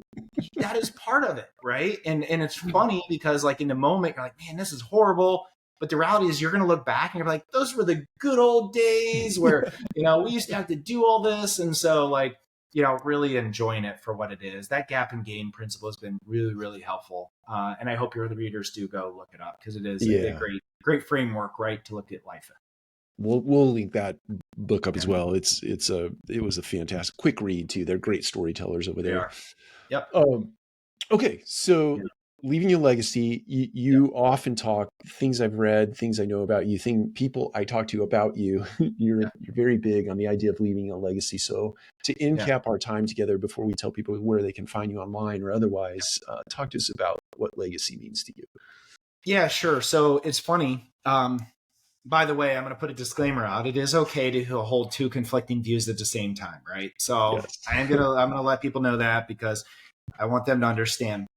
that is part of it. Right. And it's funny because like in the moment you're like, man, this is horrible. But the reality is you're going to look back and you're like, those were the good old days where, we used to have to do all this. And so like, really enjoying it for what it is. That gap and gain principle has been really, really helpful. And I hope your other readers do go look it up, because it is a great framework, right, to look at life. We'll link that book up as well. It was a fantastic quick read too. They're great storytellers over there. Yep. Okay. So leaving your legacy, you often talk, things I've read, things I know about you, people I talk to about you, you're very big on the idea of leaving a legacy. So to end cap our time together, before we tell people where they can find you online or otherwise, talk to us about what legacy means to you. Yeah, sure. So it's funny. By the way, I'm going to put a disclaimer out. It is okay to hold two conflicting views at the same time, right? So I'm going to let people know that, because I want them to understand.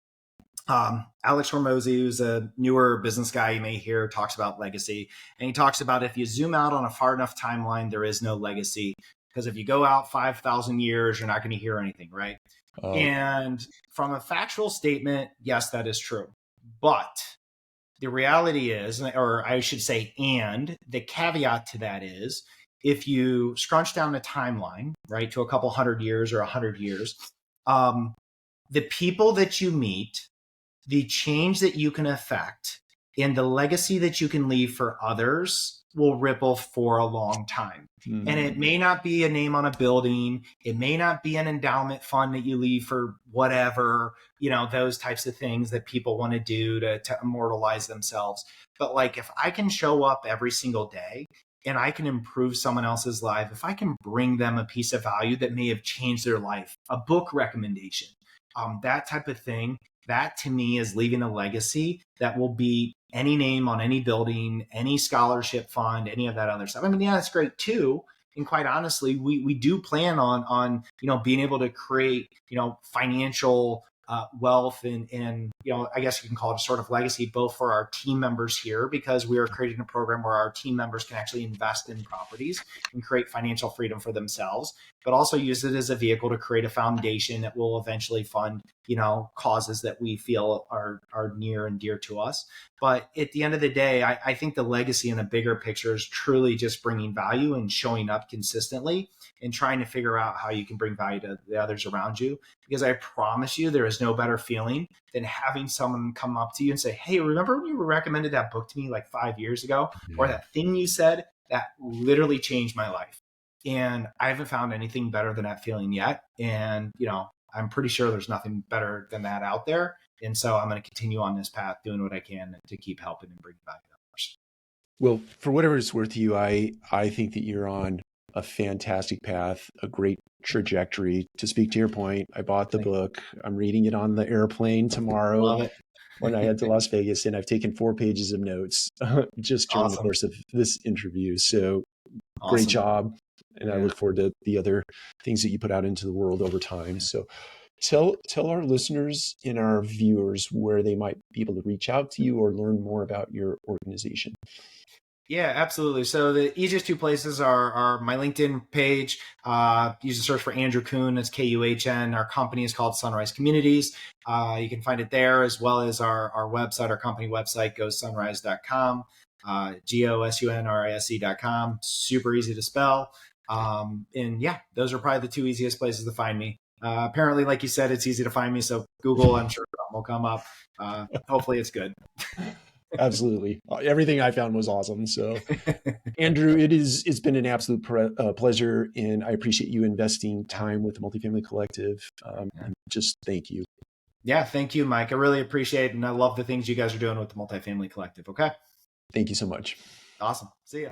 Alex Hormozy, who's a newer business guy you may hear, talks about legacy. And he talks about, if you zoom out on a far enough timeline, there is no legacy. Because if you go out 5,000 years, you're not going to hear anything, right? And from a factual statement, yes, that is true. But the reality is, or I should say, and the caveat to that is, if you scrunch down the timeline, right, to a couple 100 years or 100 years, the people that you meet, the change that you can affect, And the legacy that you can leave for others will ripple for a long time. Mm-hmm. And it may not be a name on a building. It may not be an endowment fund that you leave for whatever, those types of things that people want to do to immortalize themselves. But like, if I can show up every single day and I can improve someone else's life, if I can bring them a piece of value that may have changed their life, a book recommendation, that type of thing, that to me is leaving a legacy that will be any name on any building, any scholarship fund, any of that other stuff. I mean, yeah, that's great too. And quite honestly, we do plan on being able to create financial wealth and I guess you can call it a sort of legacy, both for our team members here, because we are creating a program where our team members can actually invest in properties and create financial freedom for themselves, but also use it as a vehicle to create a foundation that will eventually fund causes that we feel are near and dear to us. But at the end of the day, I think the legacy in the bigger picture is truly just bringing value and showing up consistently and trying to figure out how you can bring value to the others around you. Because I promise you, there is no better feeling than having someone come up to you and say, hey, remember when you recommended that book to me like 5 years ago? Yeah. Or that thing you said that literally changed my life. And I haven't found anything better than that feeling yet. And, I'm pretty sure there's nothing better than that out there. And so I'm going to continue on this path, doing what I can to keep helping and bringing value to others. Well, for whatever it's worth to you, I think that you're on a fantastic path, a great trajectory. To speak to your point, I bought the book. I'm reading it on the airplane tomorrow when I head to Las Vegas, and I've taken 4 pages of notes just during the course of this interview. So great job. And I look forward to the other things that you put out into the world over time. So tell our listeners and our viewers where they might be able to reach out to you or learn more about your organization. Yeah, absolutely. So the easiest 2 places are my LinkedIn page. You can search for Andrew Kuhn. That's Kuhn. Our company is called Sunrise Communities. You can find it there, as well as our website, our company website, gosunrise.com, GOSUNRISE.com. Super easy to spell. And yeah, those are probably the 2 easiest places to find me. Apparently, like you said, it's easy to find me. So Google, I'm sure will come up. Hopefully it's good. Absolutely. Everything I found was awesome. So Andrew, it's been an absolute pleasure, and I appreciate you investing time with the Multifamily Collective. And just thank you. Yeah, thank you, Mike. I really appreciate it. And I love the things you guys are doing with the Multifamily Collective. Okay. Thank you so much. Awesome. See ya.